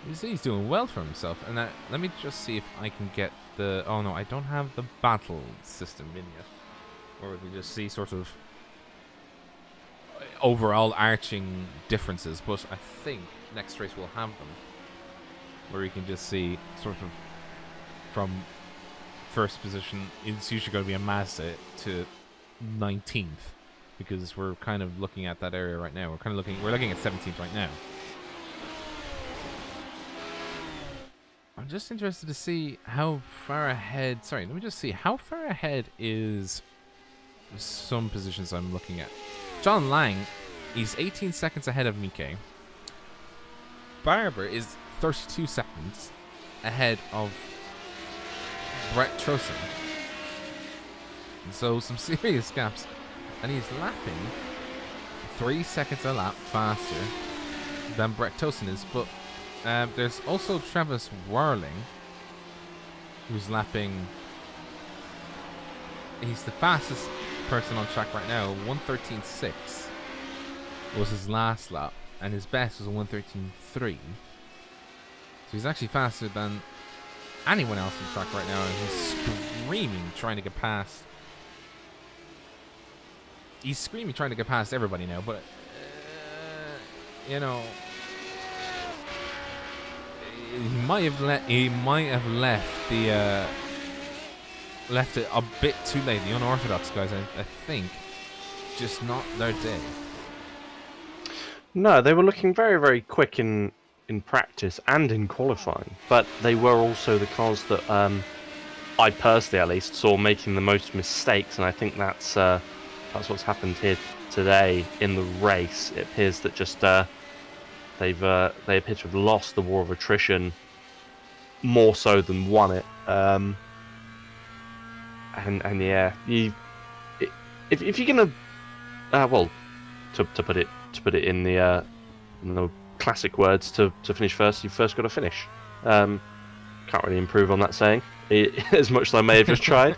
he's doing well for himself. And let me just see if I can get the. Oh no, I don't have the battle system in yet, where we can just see sort of overall arching differences. But I think next race we'll have them. where you can just see sort of from first position, it's usually going to be a Mazda to 19th, because we're kind of looking at that area right now. We're looking at 17th right now. I'm just interested to see how far ahead. Sorry, let me just see how far ahead is some positions I'm looking at. John Lang, he's 18 seconds ahead of Mike. Barber is 32 seconds ahead of Brett Trossen. So some serious gaps, and he's lapping 3 seconds a lap faster than Brett Trossen is. But there's also Travis Warling, who's lapping. He's the fastest person on track right now. 1:13.6 was his last lap, and his best was a 1:13.3. So he's actually faster than anyone else on track right now, and he's screaming trying to get past. He's screaming trying to get past everybody now, but you know, he might have left it a bit too late. The unorthodox guys, I think, just not their day. No, they were looking very, very quick in practice and in qualifying, but they were also the cars that I personally, at least, saw making the most mistakes, and I think that's what's happened here today in the race. It appears that just they appear to have lost the war of attrition more so than won it. And yeah, if you're gonna to put it in the classic words, to finish first, you've first got to finish. Can't really improve on that saying, as much as I may have just tried.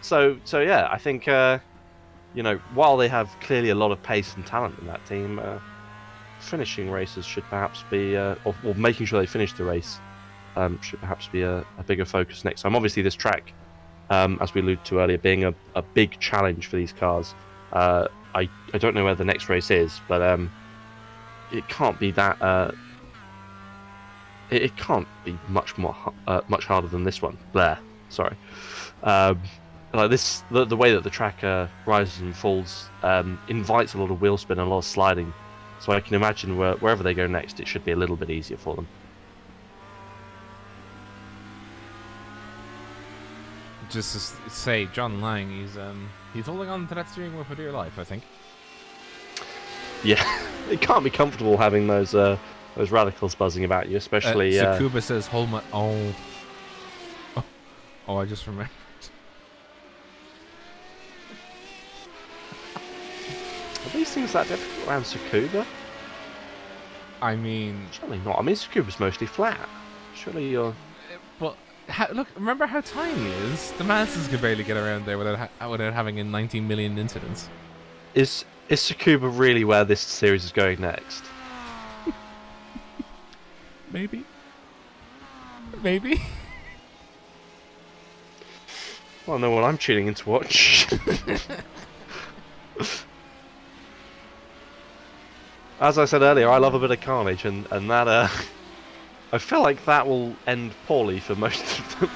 So yeah, I think while they have clearly a lot of pace and talent in that team, finishing races should perhaps be, or making sure they finish the race, should perhaps be a bigger focus next time. Obviously, this track, as we alluded to earlier, being a big challenge for these cars. I don't know where the next race is, but it can't be that. It can't be much harder than this one. Sorry. Like this, the way that the track rises and falls invites a lot of wheel spin and a lot of sliding. So I can imagine wherever they go next, it should be a little bit easier for them. Just to say, John Lang, he's holding on to that steering wheel for dear life, I think. Yeah, it can't be comfortable having those radicals buzzing about you, especially. Tsukuba says, "Hold my oh, I just remembered." Are these things that difficult around Tsukuba? I mean, surely not. I mean, Tsukuba's mostly flat. Surely you're. But look, remember how tiny he is? The Mazdas could barely get around there without having 19 million incidents. Is Tsukuba really where this series is going next? Maybe. Well, no, what I'm tuning in to watch. As I said earlier, I love a bit of carnage, and that I feel like that will end poorly for most of them.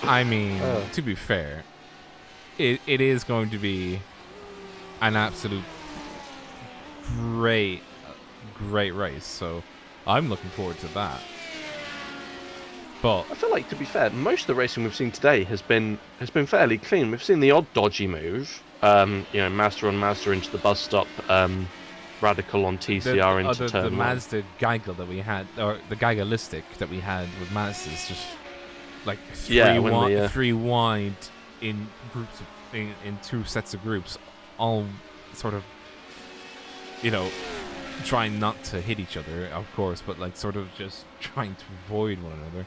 I mean, to be fair, it is going to be an absolute great race, so I'm looking forward to that. But I feel like, to be fair, most of the racing we've seen today has been fairly clean. We've seen the odd dodgy move, Mazda on Mazda into the bus stop, Radical on TCR into turn the one. Mazda Geiger that we had, or the Geiger-listic that we had with Mazdas, just like three wide in groups in two sets of groups, all sort of, trying not to hit each other, of course, but like sort of just trying to avoid one another.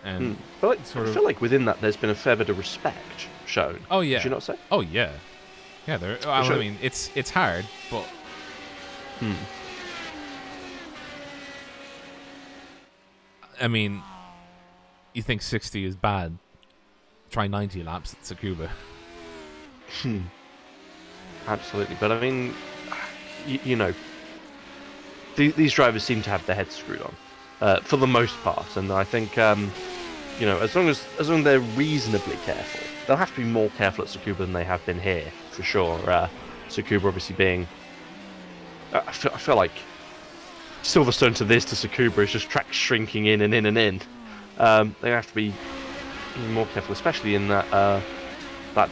And but I feel like within that there's been a fair bit of respect shown. Oh yeah. Did you not say? Oh yeah. Yeah, I mean, it's hard, but I mean, you think 60 is bad? Try 90 laps at Tsukuba. Absolutely, but I mean, these drivers seem to have their heads screwed on. for the most part. And I think as long as they're reasonably careful, they'll have to be more careful at Tsukuba than they have been here for sure. Tsukuba obviously being, I feel like Silverstone to Tsukuba is just tracks shrinking in and in and in. They have to be more careful, especially in that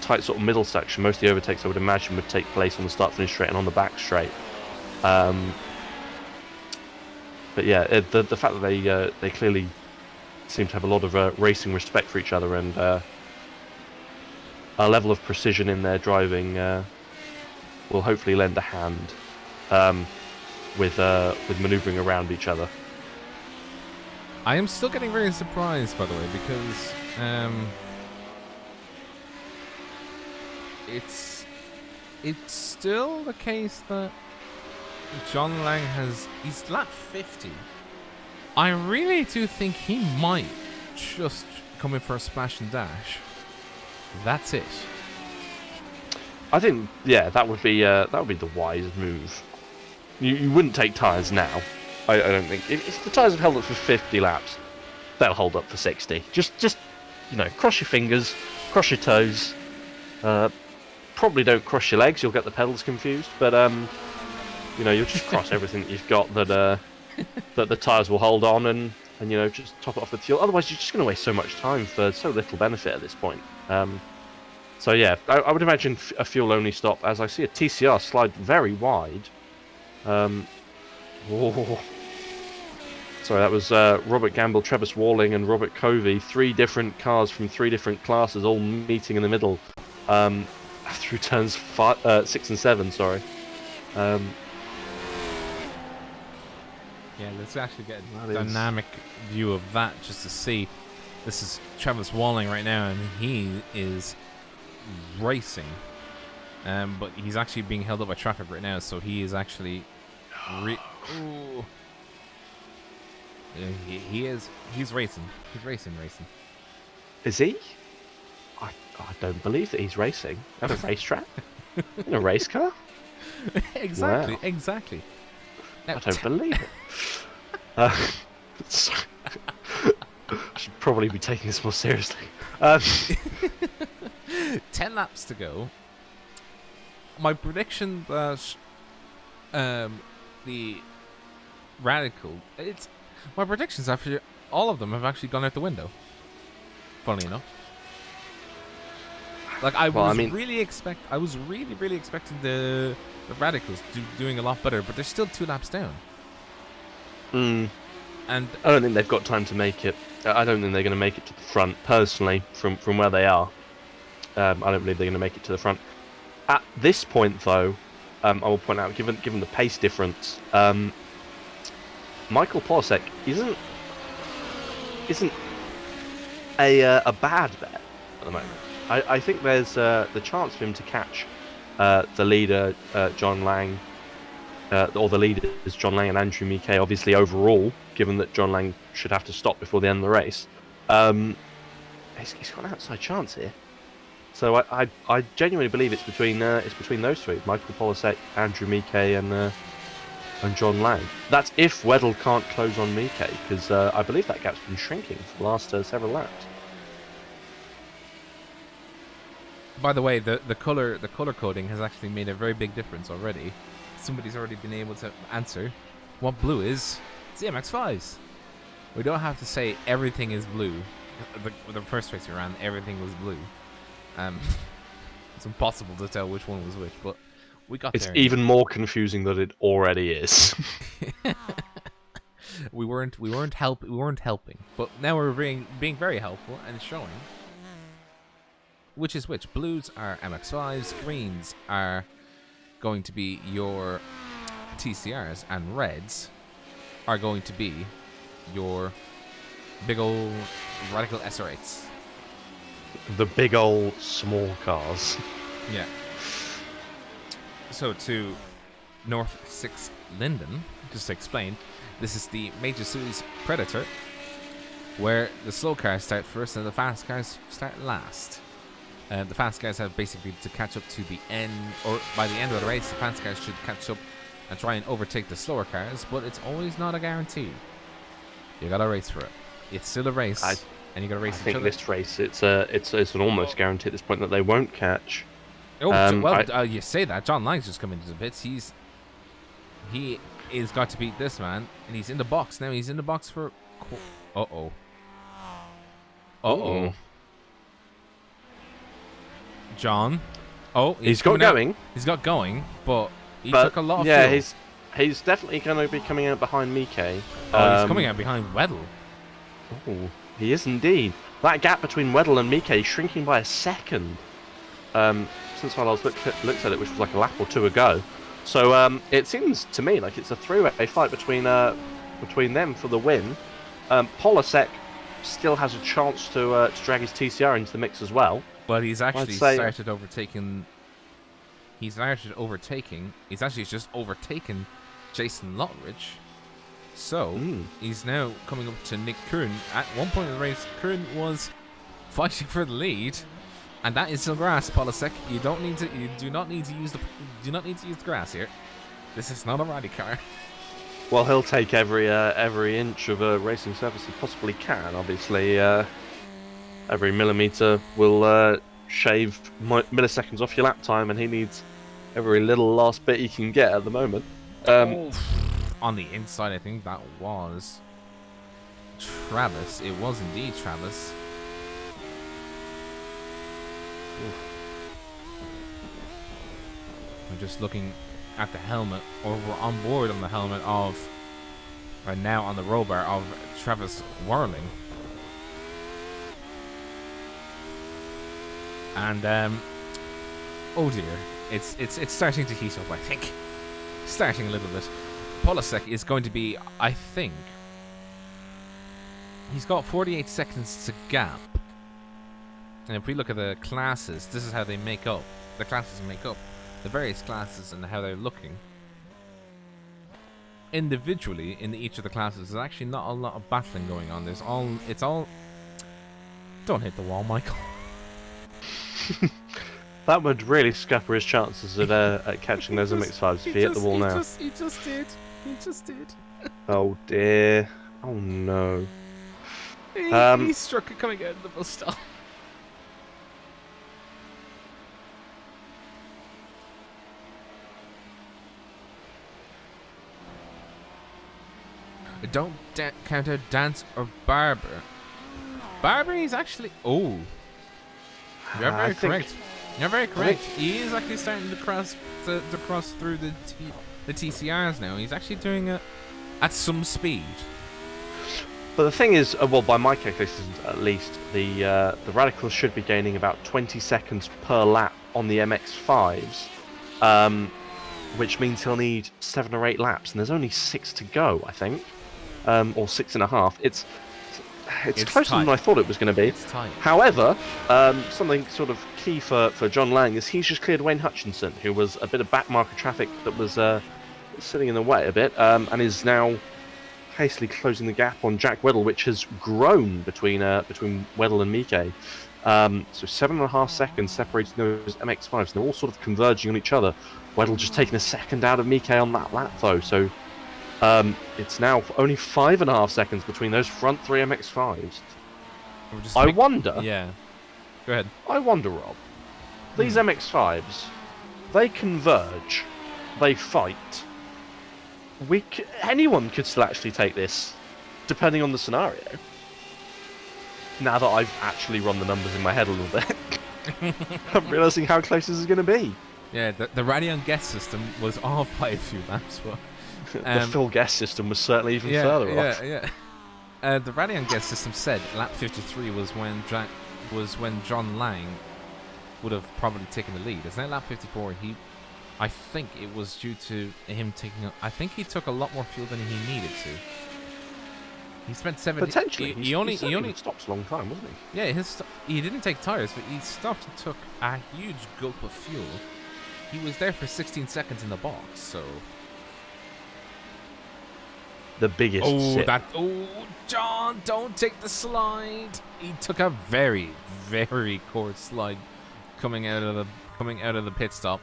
tight sort of middle section. Most of the overtakes, I would imagine, would take place on the start-finish straight and on the back straight. But yeah, the fact that they clearly seem to have a lot of racing respect for each other and a level of precision in their driving will hopefully lend a hand with manoeuvring around each other. I am still getting very surprised, by the way, because it's still the case that John Lang he's lap 50. I really do think he might just come in for a splash and dash. That's it. I think, yeah, that would be the wise move. You wouldn't take tyres now. I don't think. If the tyres have held up for 50 laps, they'll hold up for 60. Just cross your fingers, cross your toes. Probably don't cross your legs. You'll get the pedals confused. But you'll just cross everything that you've got that the tyres will hold on and just top it off with fuel. Otherwise, you're just going to waste so much time for so little benefit at this point. So yeah, I would imagine a fuel-only stop, as I see a TCR slide very wide. Sorry, that was Robert Gamble, Travis Walling, and Robert Covey. 3 different cars from 3 different classes, all meeting in the middle through turns 6 and 7. Sorry. Yeah, let's actually get a dynamic view of that just to see. This is Travis Walling right now, and he is racing. But he's actually being held up by traffic right now, so he is actually... Ooh. Yeah, he's racing. He's racing. Is he? I don't believe that he's racing at a racetrack in a race car. Exactly. Wow. Exactly. Now, I don't believe it. I should probably be taking this more seriously. 10 laps to go. My prediction that the Radical, my predictions after all of them have actually gone out the window. Funny enough. Like I was really expecting the Radicals doing a lot better, but they're still 2 laps down. And I don't think they've got time to make it. I don't think they're going to make it to the front, personally, from where they are. I don't believe they're going to make it to the front. At this point, though, I will point out, given the pace difference, Michael Polosek isn't a bad bet at the moment. I think there's the chance for him to catch the leader, John Lang, or the leaders, John Lang and Andrew Mike, obviously overall, given that John Lang should have to stop before the end of the race. He's got an outside chance here. So I genuinely believe it's between those 3, Michael Polosek, Andrew Mike, and John Lang. That's if Weddle can't close on Mike, because I believe that gap's been shrinking for the last several laps. by the way, the color coding has actually made a very big difference already. Somebody's already been able to answer what blue is. It's the MX-5s. We don't have to say everything is blue. The first race we ran, everything was blue. It's impossible to tell which one was which, but we got there. It's even more confusing than it already is. we weren't helping, but now we're being very helpful and showing which is which. Blues are MX-5s, greens are going to be your TCRs, and reds are going to be your big old Radical SR8s. The big old small cars. Yeah. So to North 6 Linden, just to explain, this is the Major Series Predator, where the slow cars start first and the fast cars start last. The fast guys have basically to catch up to the end, or by the end of the race, the fast guys should catch up and try and overtake the slower cars, but it's always not a guarantee. You gotta race for it. It's still a race, and you gotta race I each think other. this race, it's an almost guarantee at this point that they won't catch. Oh, you say that. John Lang's just come into the pits. He is got to beat this man, and he's in the box now. He's in the box for. Uh-oh. John. Oh, he's got going. He's got going, but he took a lot of fuel. He's definitely going to be coming out behind Mike. He's coming out behind Weddle. Oh, he is indeed. That gap between Weddle and Mike is shrinking by a second. Since I last looked at it, which was like a lap or two ago. So it seems to me like it's a three-way fight between them for the win. Polasek still has a chance to drag his TCR into the mix as well. But he's actually started overtaking. He's actually just overtaken Jason Lotteridge. So he's now coming up to Nick Kern. At one point in the race, Kern was fighting for the lead, and that is the grass, Polasek. You do not need to use the grass here. This is not a rally car. Well, he'll take every inch of a racing surface he possibly can. Obviously, every millimeter will shave milliseconds off your lap time, and he needs every little last bit he can get at the moment. On the inside, I think that was Travis. It was indeed Travis. I'm just looking at the helmet, or we're on board on the helmet of, right now on the roll bar of Travis Warling. And oh dear, it's starting to heat up. I think starting a little bit. Polasek is going to be, I think, he's got 48 seconds to gap. And if we look at the classes, this is how they make up. The classes make up the various classes and how they're looking. Individually, in each of the classes, there's actually not a lot of battling going on. It's all. Don't hit the wall, Michael. That would really scupper his chances at catching those MX-5s if he hit the wall now. He just did. Oh dear. Oh no. He struck it coming out of the bus stop. Don't count out Dance or Barber. Barber is actually. Oh. You're very correct. You're very correct. He is actually starting to cross through the TCRs now. He's actually doing it at some speed. But the thing is, well, by my calculations at least, the Radicals should be gaining about 20 seconds per lap on the MX-5s, which means he'll need 7 or 8 laps, and there's only 6 to go, I think, or 6.5. It's closer tight. than I thought it was going to be. It's tight. However, something sort of key for John Lang is he's just cleared Wayne Hutchinson, who was a bit of backmarker traffic that was sitting in the way a bit, and is now hastily closing the gap on Jack Weddle, which has grown between Weddle and Mike. So 7.5 seconds separating those MX-5s, and they're all sort of converging on each other. Weddle just taking a second out of Mike on that lap, though, so it's now only 5.5 seconds between those front 3 MX-5s. I wonder... Yeah. Go ahead. I wonder, Rob. These MX-5s, they converge, they fight. Anyone could still actually take this, depending on the scenario. Now that I've actually run the numbers in my head a little bit, I'm realising how close this is going to be. Yeah, the Raidillon guest system was off by a few laps, but the Phil guest system was certainly even further off. Yeah. The Raidillon guest system said lap 53 was when John Lang would have probably taken the lead. It's now lap 54. I think it was due to him taking. I think he took a lot more fuel than he needed to. He spent 70. Potentially, he only stopped a long time, wasn't he? Yeah, he didn't take tires, but he stopped and took a huge gulp of fuel. He was there for 16 seconds in the box, so. The biggest. Sip. John, don't take the slide. He took a very, very coarse slide coming out of the pit stop.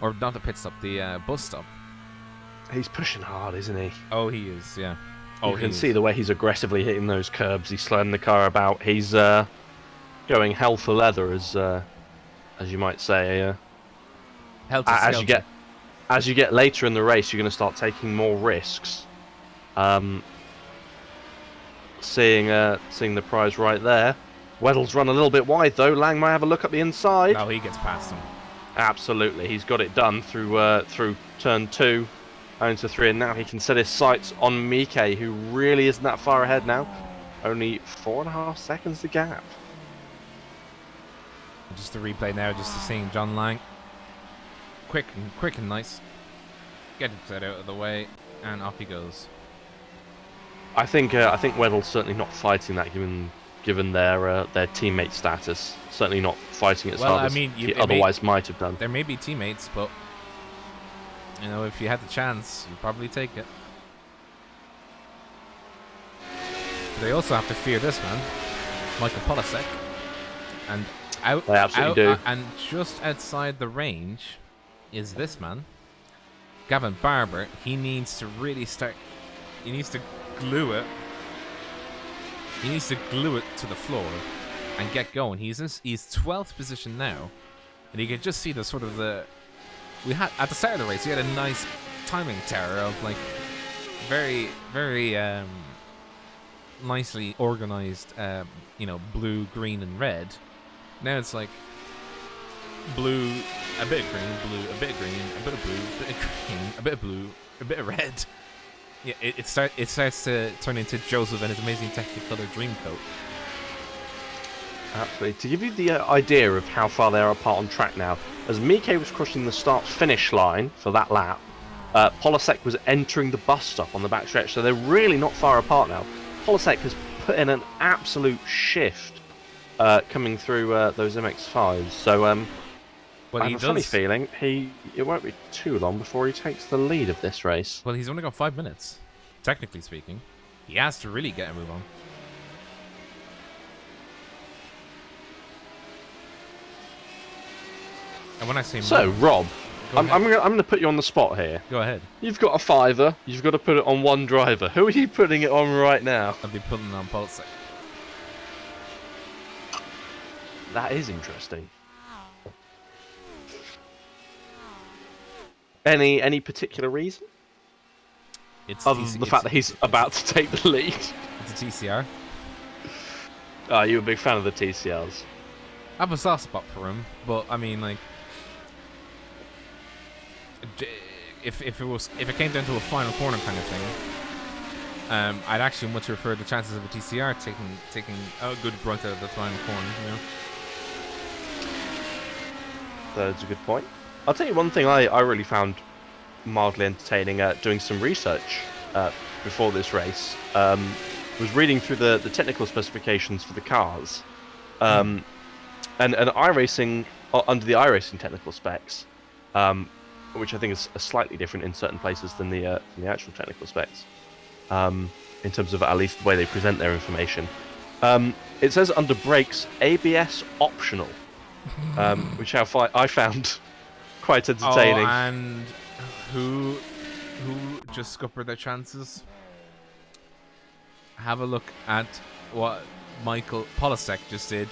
Or not the pit stop, the bus stop. He's pushing hard, isn't he? Oh, he is, yeah. You can see the way he's aggressively hitting those curbs. He's slowing the car about. He's going hell for leather, as you might say. As you get later in the race, you're going to start taking more risks. Seeing the prize right there. Weddle's run a little bit wide though. Lang might have a look at the inside. No, he gets past him. Absolutely, he's got it done through turn 2, into 3, and now he can set his sights on Mike, who really isn't that far ahead now. Only 4.5 seconds to gap. Just a replay now, just to seeing John Lang. Quick and nice. Get that out of the way, and off he goes. I think Weddle's certainly not fighting that, given their teammate status. Certainly not fighting it as hard as he otherwise might have done. There may be teammates, but you know, if you had the chance, you'd probably take it. But they also have to fear this man, Michael Polasek, and they absolutely do. And just outside the range is this man, Gavin Barber. He needs to really start. He needs to glue it. He needs to glue it to the floor and get going. He's 12th position now, and you can just see the sort of we had at the start of the race. We had a nice timing tower of like very nicely organized, blue, green, and red. Now it's like blue, a bit of green, blue, a bit of green, a bit of blue, a bit of green, a bit of blue, a bit of red. Yeah, it starts to turn into Joseph and his amazing Technicolor Dreamcoat. Absolutely. To give you the idea of how far they are apart on track now, as Mike was crossing the start-finish line for that lap, Polasek was entering the bus stop on the backstretch, so they're really not far apart now. Polasek has put in an absolute shift coming through those MX-5s, so I have a funny feeling it won't be too long before he takes the lead of this race. Well, he's only got 5 minutes, technically speaking. He has to really get a move on. And when I say Rob, I'm going to put you on the spot here. Go ahead. You've got a fiver. You've got to put it on one driver. Who are you putting it on right now? I'll be putting it on Polasek. That is interesting. Any particular reason? Other than the fact that he's about to take the lead. It's a TCR. Are you a big fan of the TCRs? I have a soft spot for him, but I mean, like, if it came down to a final corner kind of thing, I'd actually much prefer the chances of a TCR taking a good brunt out of the final corner. You know. That's a good point. I'll tell you one thing I really found mildly entertaining doing some research before this race. Was reading through the technical specifications for the cars. And iRacing, under the iRacing technical specs, which I think is slightly different in certain places than the actual technical specs, in terms of at least the way they present their information. It says under brakes, ABS optional, which I found quite entertaining. Oh, and who just scuppered their chances? Have a look at what Michael Polasek just did.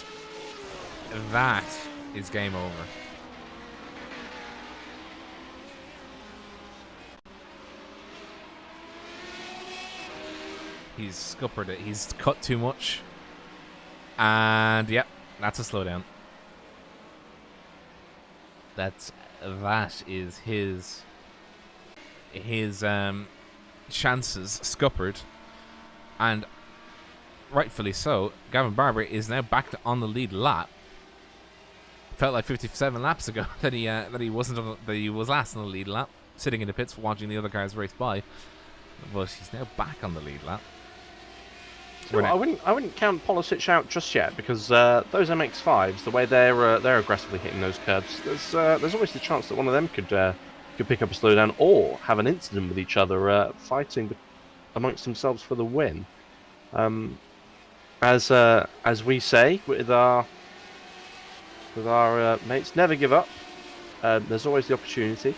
That is game over. He's scuppered it. He's cut too much. And yep, that's a slowdown. That is his chances scuppered, and rightfully so. Gavin Barber is now back on the lead lap. Felt like 57 laps ago that he was last on the lead lap, sitting in the pits watching the other cars race by. But he's now back on the lead lap. So I wouldn't count Polasek out just yet, because those MX-5s, the way they're aggressively hitting those curbs, there's always the chance that one of them could pick up a slowdown or have an incident with each other, fighting amongst themselves for the win. As we say with our mates, never give up. There's always the opportunity.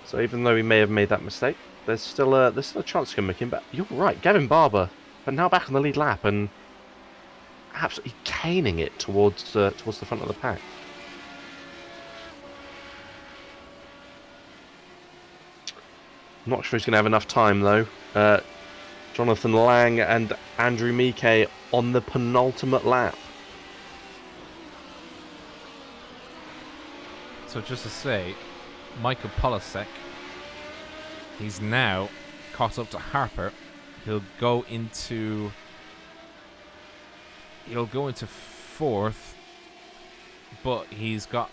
So even though he may have made that mistake, there's still a chance to make him back. You're right, Gavin Barber, but now back on the lead lap and absolutely caning it towards the front of the pack. Not sure he's going to have enough time though. Jonathan Lang and Andrew Mike on the penultimate lap. So just to say, Michael Polasek, he's now caught up to Harper. He'll go into fourth, but he's got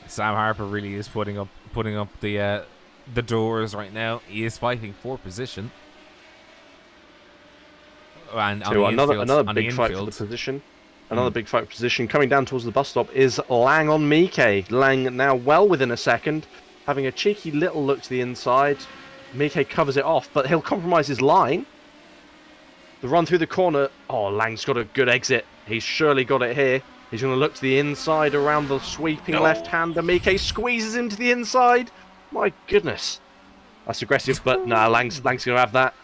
Sam Harper really is putting up the doors right now. He is fighting for position. And another big fight for the position. Another big fight for position. Coming down towards the bus stop is Lang on Mike. Lang now well within a second, having a cheeky little look to the inside. Mike covers it off, but he'll compromise his line. The run through the corner. Oh, Lang's got a good exit. He's surely got it here. He's going to look to the inside around the sweeping left-hander. Mike squeezes into the inside. My goodness. That's aggressive, but nah, Lang's going to have that.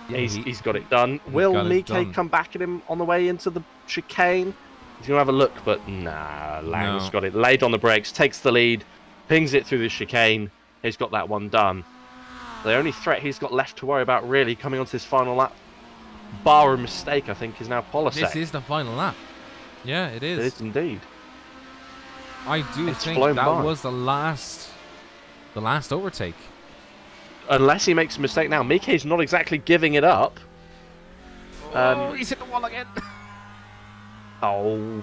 Yeah, he's got it done. Will Mike come back at him on the way into the chicane? He's going to have a look, but nah, Lang's got it. Laid on the brakes, takes the lead, pings it through the chicane. He's got that one done. The only threat he's got left to worry about really coming onto this final lap, bar a mistake, I think, is now Polasek. This is the final lap. Yeah, it is. It is indeed. I do think that was the last overtake. Unless he makes a mistake now. Mike's not exactly giving it up. He's hit the wall again. Oh,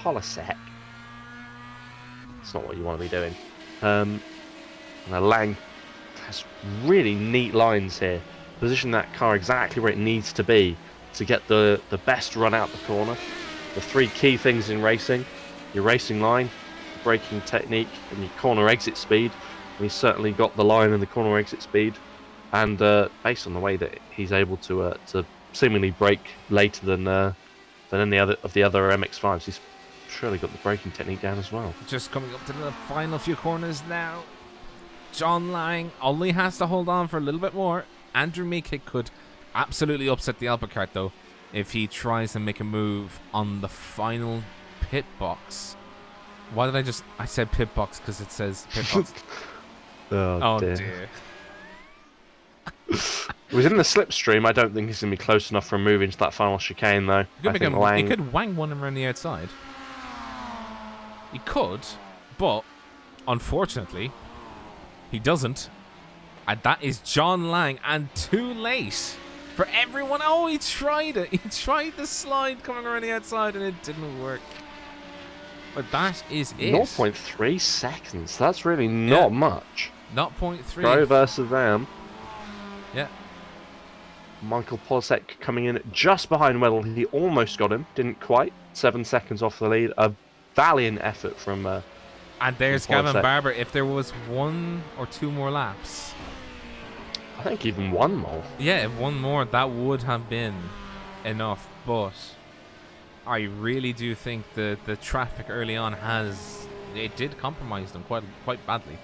Polasek. That's not what you want to be doing. Now Lang has really neat lines here. Position that car exactly where it needs to be to get the best run out the corner. The three key things in racing: your racing line, your braking technique, and your corner exit speed. And he's certainly got the line and the corner exit speed, and based on the way that he's able to seemingly brake later than any of the other MX-5s, he's surely got the braking technique down as well. Just coming up to the final few corners now. John Lang only has to hold on for a little bit more. Andrew Mike could absolutely upset the Alpha Kart though if he tries to make a move on the final pit box. Why did I said pit box because it says pit box. Oh dear. It was in the slipstream. I don't think he's going to be close enough for a move into that final chicane, though. He could wang one around the outside. He could, but unfortunately, he doesn't. And that is John Lang, and too late for everyone. Oh, he tried it. He tried the slide coming around the outside, and it didn't work. But that is it. 0.3 seconds. That's really not much. 0.3. Pro versus them. Yeah. Michael Polasek coming in just behind Weddle. He almost got him. Didn't quite. 7 seconds off the lead. A valiant effort from and there's Gavin Barber. If there was 1 or 2 more laps. I think even one more. Yeah, if one more, that would have been enough. But I really do think the traffic early on did compromise them quite badly.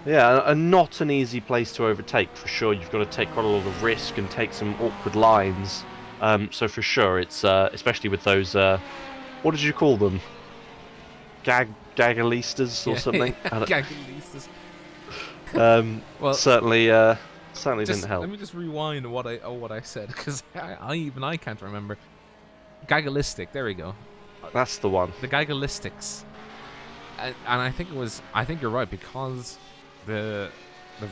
Yeah, and not an easy place to overtake for sure. You've got to take quite a lot of risk and take some awkward lines. So for sure, it's especially with those. What did you call them? Gagalistas or something? Gagalistas. Well, certainly didn't help. Let me just rewind what I said because I can't remember. Gagalistic. There we go. That's the one. The Gagalistics. And I think you're right because the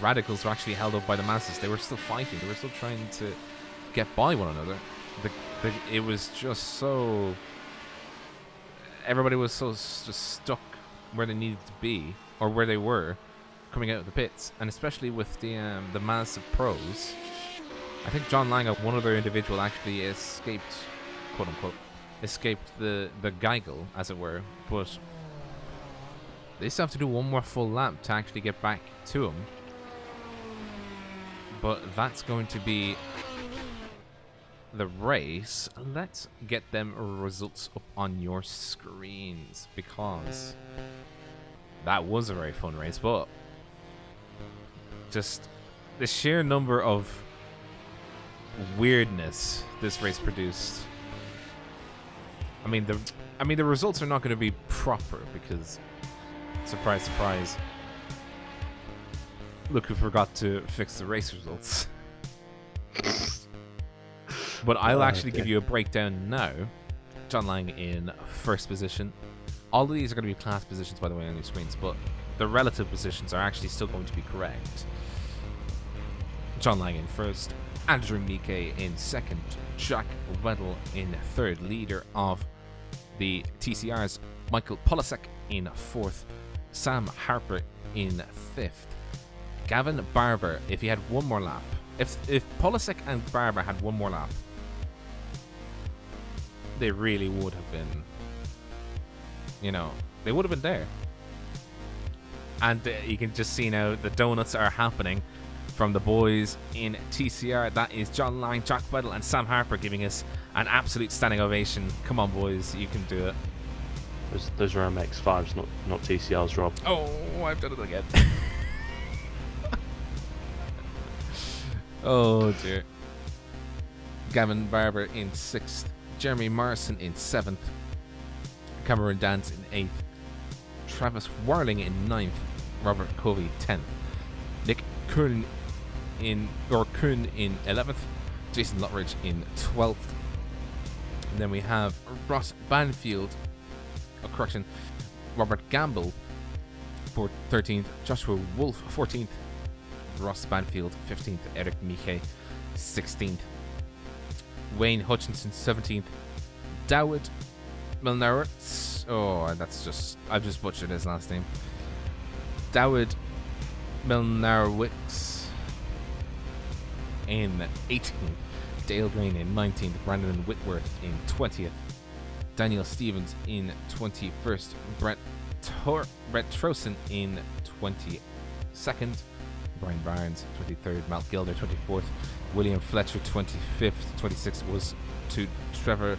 radicals were actually held up by the masses. They were still fighting. They were still trying to get by one another. It was just so. Everybody was so just stuck where they needed to be or where they were coming out of the pits, and especially with the massive pros. I think John Lang, one other individual, actually escaped, quote unquote, the Geigel, as it were, but they still have to do one more full lap to actually get back to him. But that's going to be the race. Let's get them results up on your screens because that was a very fun race, but just the sheer number of weirdness this race produced. I mean, the results are not going to be proper because, surprise, surprise, look who forgot to fix the race results. But I'll actually give you a breakdown now. John Lang in first position. All of these are going to be class positions, by the way, on your screens, but the relative positions are actually still going to be correct. John Lang in first, Andrew Mike in second, Jack Weddle in third, leader of the TCRs, Michael Polasek in fourth, Sam Harper in fifth, Gavin Barber, if he had one more lap, if Polasek and Barber had one more lap, they really would have been, they would have been there. And you can just see now the donuts are happening from the boys in TCR. That is John Lang, Jack Weddle, and Sam Harper giving us an absolute standing ovation. Come on, boys, you can do it. Those are MX5s, not TCRs, Rob. Oh, I've done it again. Oh dear. Gavin Barber in 6th, Jeremy Morrison in 7th, Cameron Dance in 8th, Travis Warling in 9th, Robert Covey 10th, Nick Kuhn in 11th, Jason Lutridge in 12th, and then we have Ross Banfield, Robert Gamble for 13th, Joshua Wolf 14th, Ross Banfield 15th, Eric Miche 16th, Wayne Hutchinson 17th, Dawid Milnarowitz. I've just butchered his last name. Dawid Milnarowitz in 18th, Dale Green in 19th, Brandon Whitworth in 20th, Daniel Stevens in 21st, Brett Trosen in 22nd, Brian Barnes 23rd, Matt Gilder 24th, William Fletcher 25th, 26th was to Trevor.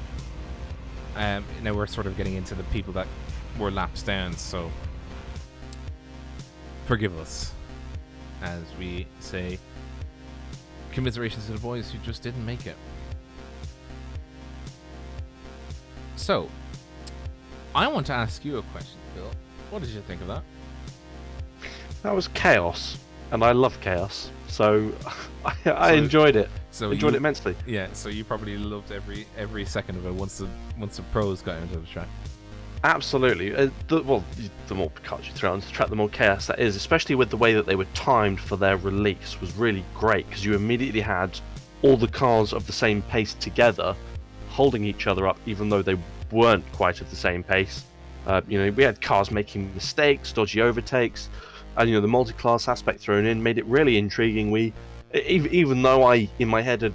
Now we're sort of getting into the people that were laps down, so forgive us as we say commiserations to the boys who just didn't make it. So, I want to ask you a question, Phil. What did you think of that? That was chaos, and I love chaos, so I enjoyed it. So enjoyed it immensely. Yeah, so you probably loved every second of it once the pros got into the track. Absolutely. The more cards you throw onto the track, the more chaos that is, especially with the way that they were timed for their release was really great, because you immediately had all the cars of the same pace together, holding each other up, even though they weren't quite at the same pace. We had cars making mistakes, dodgy overtakes, and the multi-class aspect thrown in made it really intriguing. Even though I, in my head, had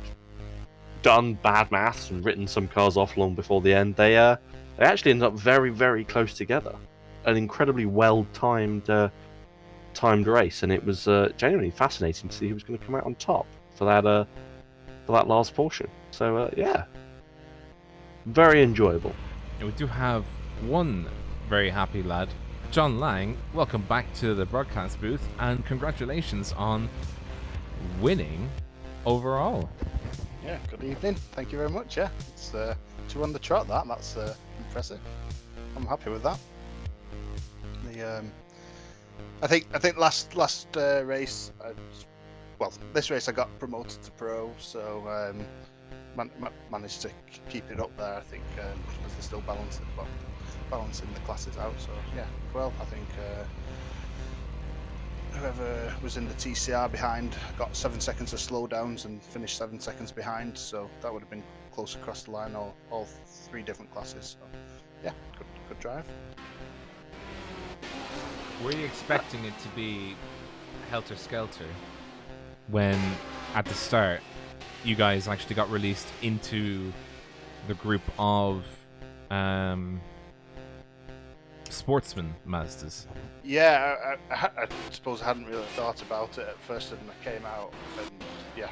done bad maths and written some cars off long before the end, they actually ended up very, very close together. An incredibly well-timed race, and it was genuinely fascinating to see who was going to come out on top for that last portion. So yeah, very enjoyable. And we do have one very happy lad, John Lang. Welcome back to the broadcast booth, and congratulations on winning overall. Yeah, good evening. Thank you very much. Yeah, it's 2 on the trot. That's impressive. I'm happy with that. I think last race, this race I got promoted to pro, so managed to keep it up there. I think because they're still balancing the classes out. So yeah, well, I think whoever was in the TCR behind got 7 seconds of slowdowns and finished 7 seconds behind. So that would have been close across the line, all 3 different classes. So yeah, good drive. Were you expecting it to be helter-skelter when, at the start, you guys actually got released into the group of sportsman Mazdas? Yeah, I suppose I hadn't really thought about it at first, and I came out, and yeah,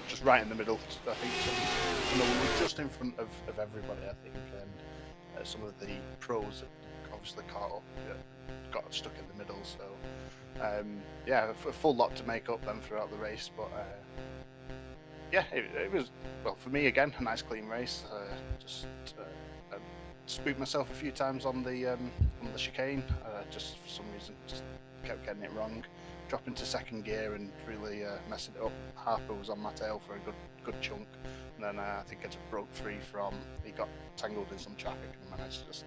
just right in the middle. I think we were just in front of everybody, I think, and some of the pros obviously caught got stuck in the middle. So yeah, a full lot to make up then throughout the race, but yeah, it was, well, for me again, a nice clean race. Just spooked myself a few times on the chicane. Just for some reason, just kept getting it wrong, dropping to second gear and really messing it up. Harper was on my tail for a good chunk, and then I think I just broke free from. He got tangled in some traffic and managed to just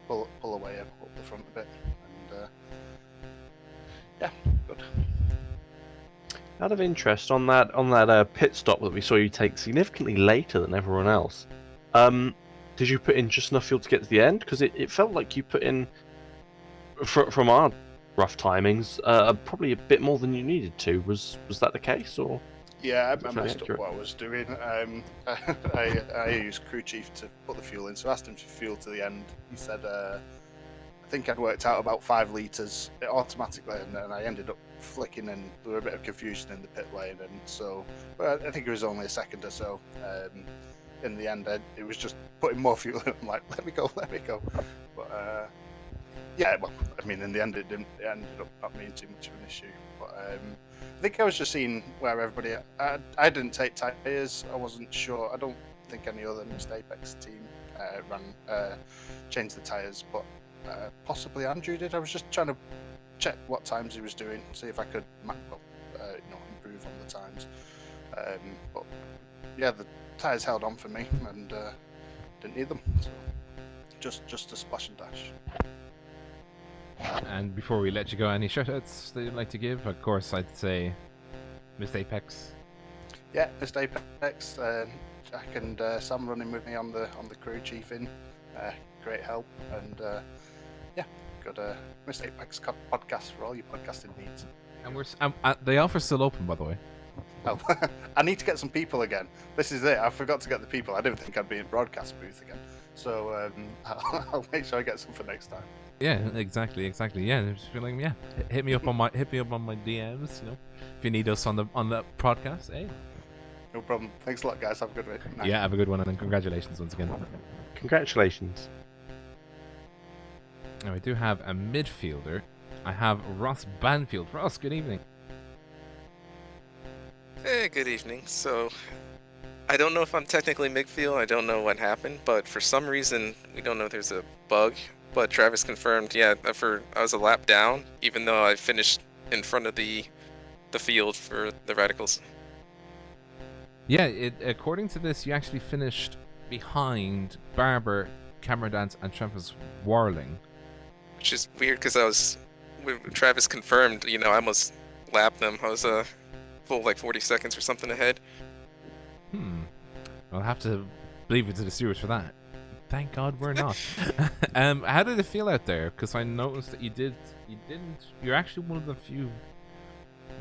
pull away up the front a bit. And yeah, good. Out of interest, on that pit stop that we saw you take significantly later than everyone else, did you put in just enough fuel to get to the end? Because it felt like you put in, from our rough timings, probably a bit more than you needed to. Was that the case, or? Yeah, I messed up what I was doing. I used crew chief to put the fuel in, so I asked him to fuel to the end. He said, I think I'd worked out about 5 litres automatically, and then I ended up flicking, and there was a bit of confusion in the pit lane, and so, well, I think it was only a second or so. In the end, it was just putting more fuel in. I'm like, let me go. But yeah, well, I mean, in the end, it ended up not being too much of an issue. But I think I was just seeing where everybody. I didn't take tyres. I wasn't sure. I don't think any other Missed Apex team changed the tyres, but possibly Andrew did. I was just trying to check what times he was doing, see if I could improve on the times. But yeah, the tyres held on for me, and didn't need them. So just a splash and dash. And before we let you go, any shoutouts that you'd like to give? Of course, I'd say Missed Apex. Yeah, Missed Apex. Jack and Sam running with me on the crew chiefing. Great help, and yeah, got a Missed Apex podcast for all your podcasting needs. And the offer's still open, by the way. Oh, I need to get some people again. This is it. I forgot to get the people. I didn't think I'd be in broadcast booth again. So I'll make sure I get some for next time. Yeah, exactly. Yeah, just feeling, yeah. Hit me up on my DMs. You know, if you need us on the podcast. Hey, no problem. Thanks a lot, guys. Have a good night. Yeah, have a good one, and then congratulations once again. Congratulations. Now I do have a midfielder. I have Ross Banfield. Ross, good evening. Hey, good evening. So, I don't know if I'm technically midfield. I don't know what happened, but for some reason, we don't know if there's a bug. But Travis confirmed, yeah, I was a lap down, even though I finished in front of the field for the Radicals. Yeah, according to this, you actually finished behind Barber, Cameron Dance, and Travis Warling. Which is weird, because when Travis confirmed, I almost lapped them. I was full 40 seconds or something ahead. I'll have to leave it to the stewards for that. Thank God we're not. How did it feel out there? Because I noticed that you're actually one of the few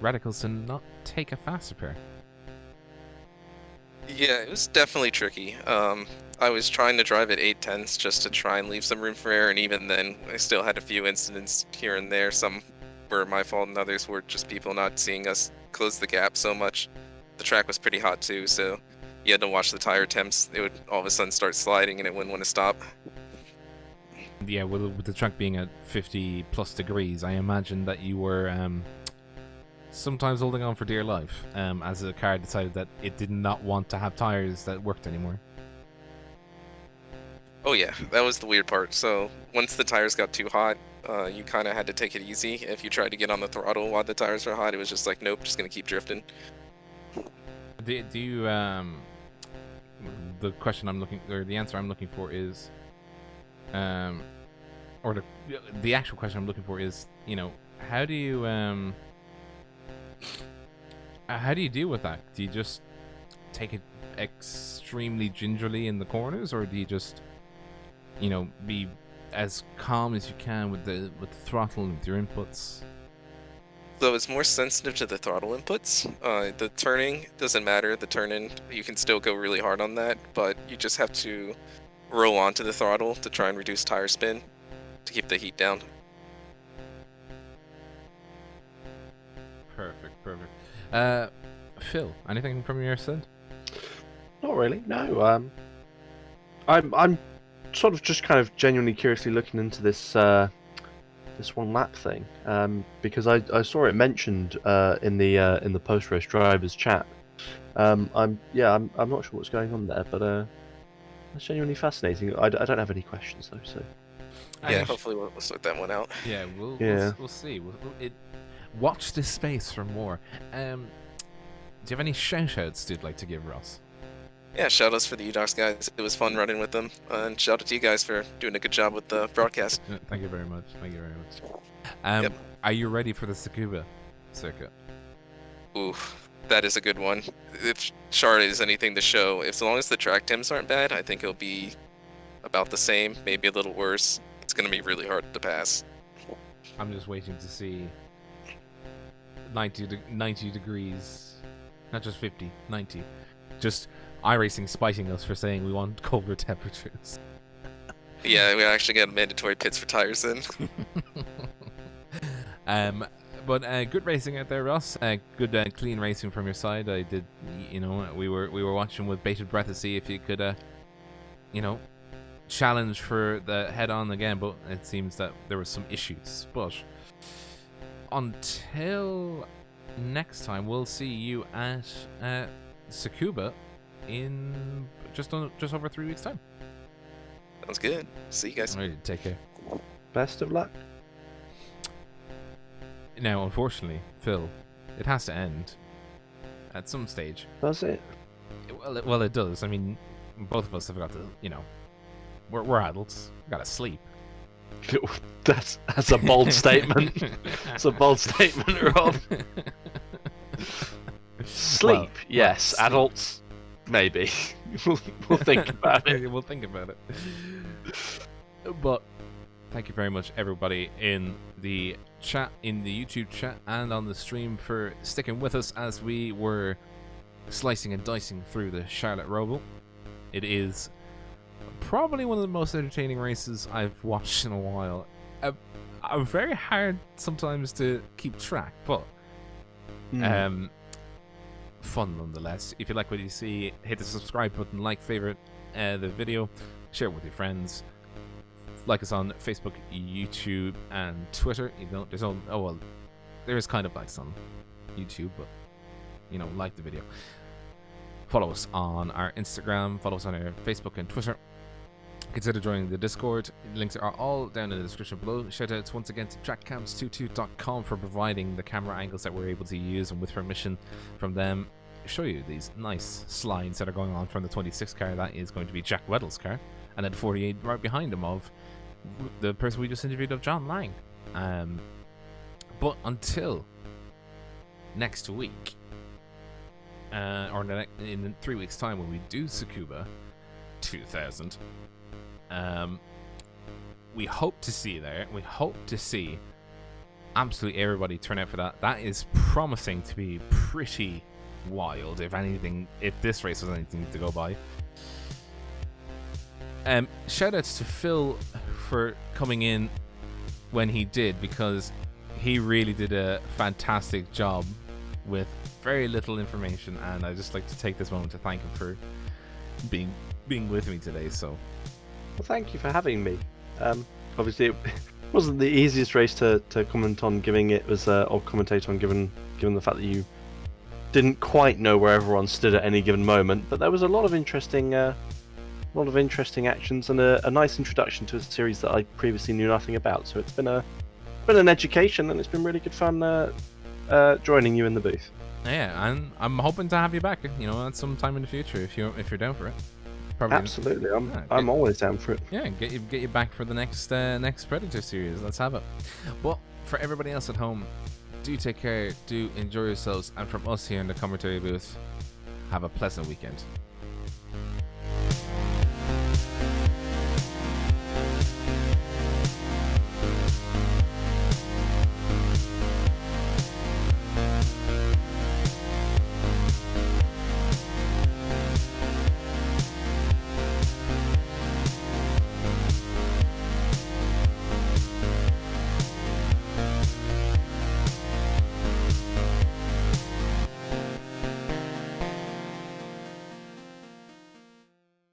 Radicals to not take a fast repair. Yeah, it was definitely tricky. I was trying to drive at 8/10 just to try and leave some room for error, and even then, I still had a few incidents here and there. Some were my fault, and others were just people not seeing us close the gap so much. The track was pretty hot too, so you had to watch the tire temps. It would all of a sudden start sliding, and it wouldn't want to stop. Yeah, with the track being at 50 plus degrees, I imagine that you were sometimes holding on for dear life as the car decided that it did not want to have tires that worked anymore. Oh yeah, that was the weird part. So once the tires got too hot, you kind of had to take it easy. If you tried to get on the throttle while the tires were hot, it was just like, nope, just gonna keep drifting. Do you the question I'm looking, or the answer I'm looking for is, or the actual question I'm looking for is, how do you deal with that? Do you just take it extremely gingerly in the corners, or do you just, be as calm as you can with the throttle and with your inputs? So it's more sensitive to the throttle inputs. The turning doesn't matter. The turn-in, you can still go really hard on that, but you just have to roll onto the throttle to try and reduce tire spin to keep the heat down. Perfect. Phil, anything from your side? Not really, no. I'm sort of just kind of genuinely curiously looking into this this one lap thing, because I saw it mentioned in the post race drivers chat. I'm not sure what's going on there, but it's genuinely fascinating. I don't have any questions though, so. Yeah, hopefully we'll sort that one out. Yeah, we'll see. Watch this space for more. Do you have any shout-outs you'd like to give, Ross? Yeah, shout outs for the UDocs guys. It was fun running with them. And shout out to you guys for doing a good job with the broadcast. Thank you very much. Yep. Are you ready for the Tsukuba circuit? Ooh, that is a good one. If Shard is anything to show, as long as the track tims aren't bad, I think it'll be about the same, maybe a little worse. It's going to be really hard to pass. I'm just waiting to see 90 degrees, not just 50, 90. Just iRacing spiting us for saying we want colder temperatures. Yeah, we actually got mandatory pits for tires then. But good racing out there, Ross. Good clean racing from your side. I did, we were watching with bated breath to see if you could, challenge for the head-on again. But it seems that there were some issues. But until next time, we'll see you at Tsukuba in just over 3 weeks' time. Sounds good. See you guys. All right, take care. Best of luck. Now, unfortunately, Phil, it has to end at some stage. Does it? Well, it does. I mean, both of us have got to, we're adults. We've got to sleep. That's a bold statement. It's a bold statement, Rob. Sleep, yes. sleep. Adults, maybe. We'll think about it. We'll think about it. But thank you very much, everybody in the chat, in the YouTube chat, and on the stream for sticking with us as we were slicing and dicing through the Charlotte Roval. It is probably one of the most entertaining races I've watched in a while. Very hard sometimes to keep track, but fun nonetheless. If you like what you see, hit the subscribe button, favorite the video, share it with your friends. Like us on Facebook, YouTube, and Twitter. There is kind of likes on YouTube, but like the video. Follow us on our Instagram, follow us on our Facebook and Twitter. Consider joining the Discord. Links are all down in the description below. Shout outs once again to trackcams22.com for providing the camera angles that we're able to use, and with permission from them, show you these nice slides that are going on from the 26 car. That is going to be Jack Weddle's car, and then 48 right behind him of the person we just interviewed, of John Lang. But until next week, or in 3 weeks' time when we do Tsukuba 2000, we hope to see you there. We hope to see absolutely everybody turn out for that. That is promising to be pretty wild, if this race was anything to go by. Shout outs to Phil for coming in when he did, because he really did a fantastic job with very little information, and I just like to take this moment to thank him for being with me today. So, well, thank you for having me. Obviously, it wasn't the easiest race to comment on, giving it was or commentate on, given the fact that you didn't quite know where everyone stood at any given moment. But there was a lot of interesting actions and a nice introduction to a series that I previously knew nothing about. So it's been an education, and it's been really good fun joining you in the booth. Yeah, and I'm hoping to have you back, at some time in the future if you're down for it. Probably. Absolutely, I'm always down for it. Yeah, get you back for the next Predator series. Let's have it. Well, for everybody else at home, do take care, do enjoy yourselves, and from us here in the commentary booth, have a pleasant weekend.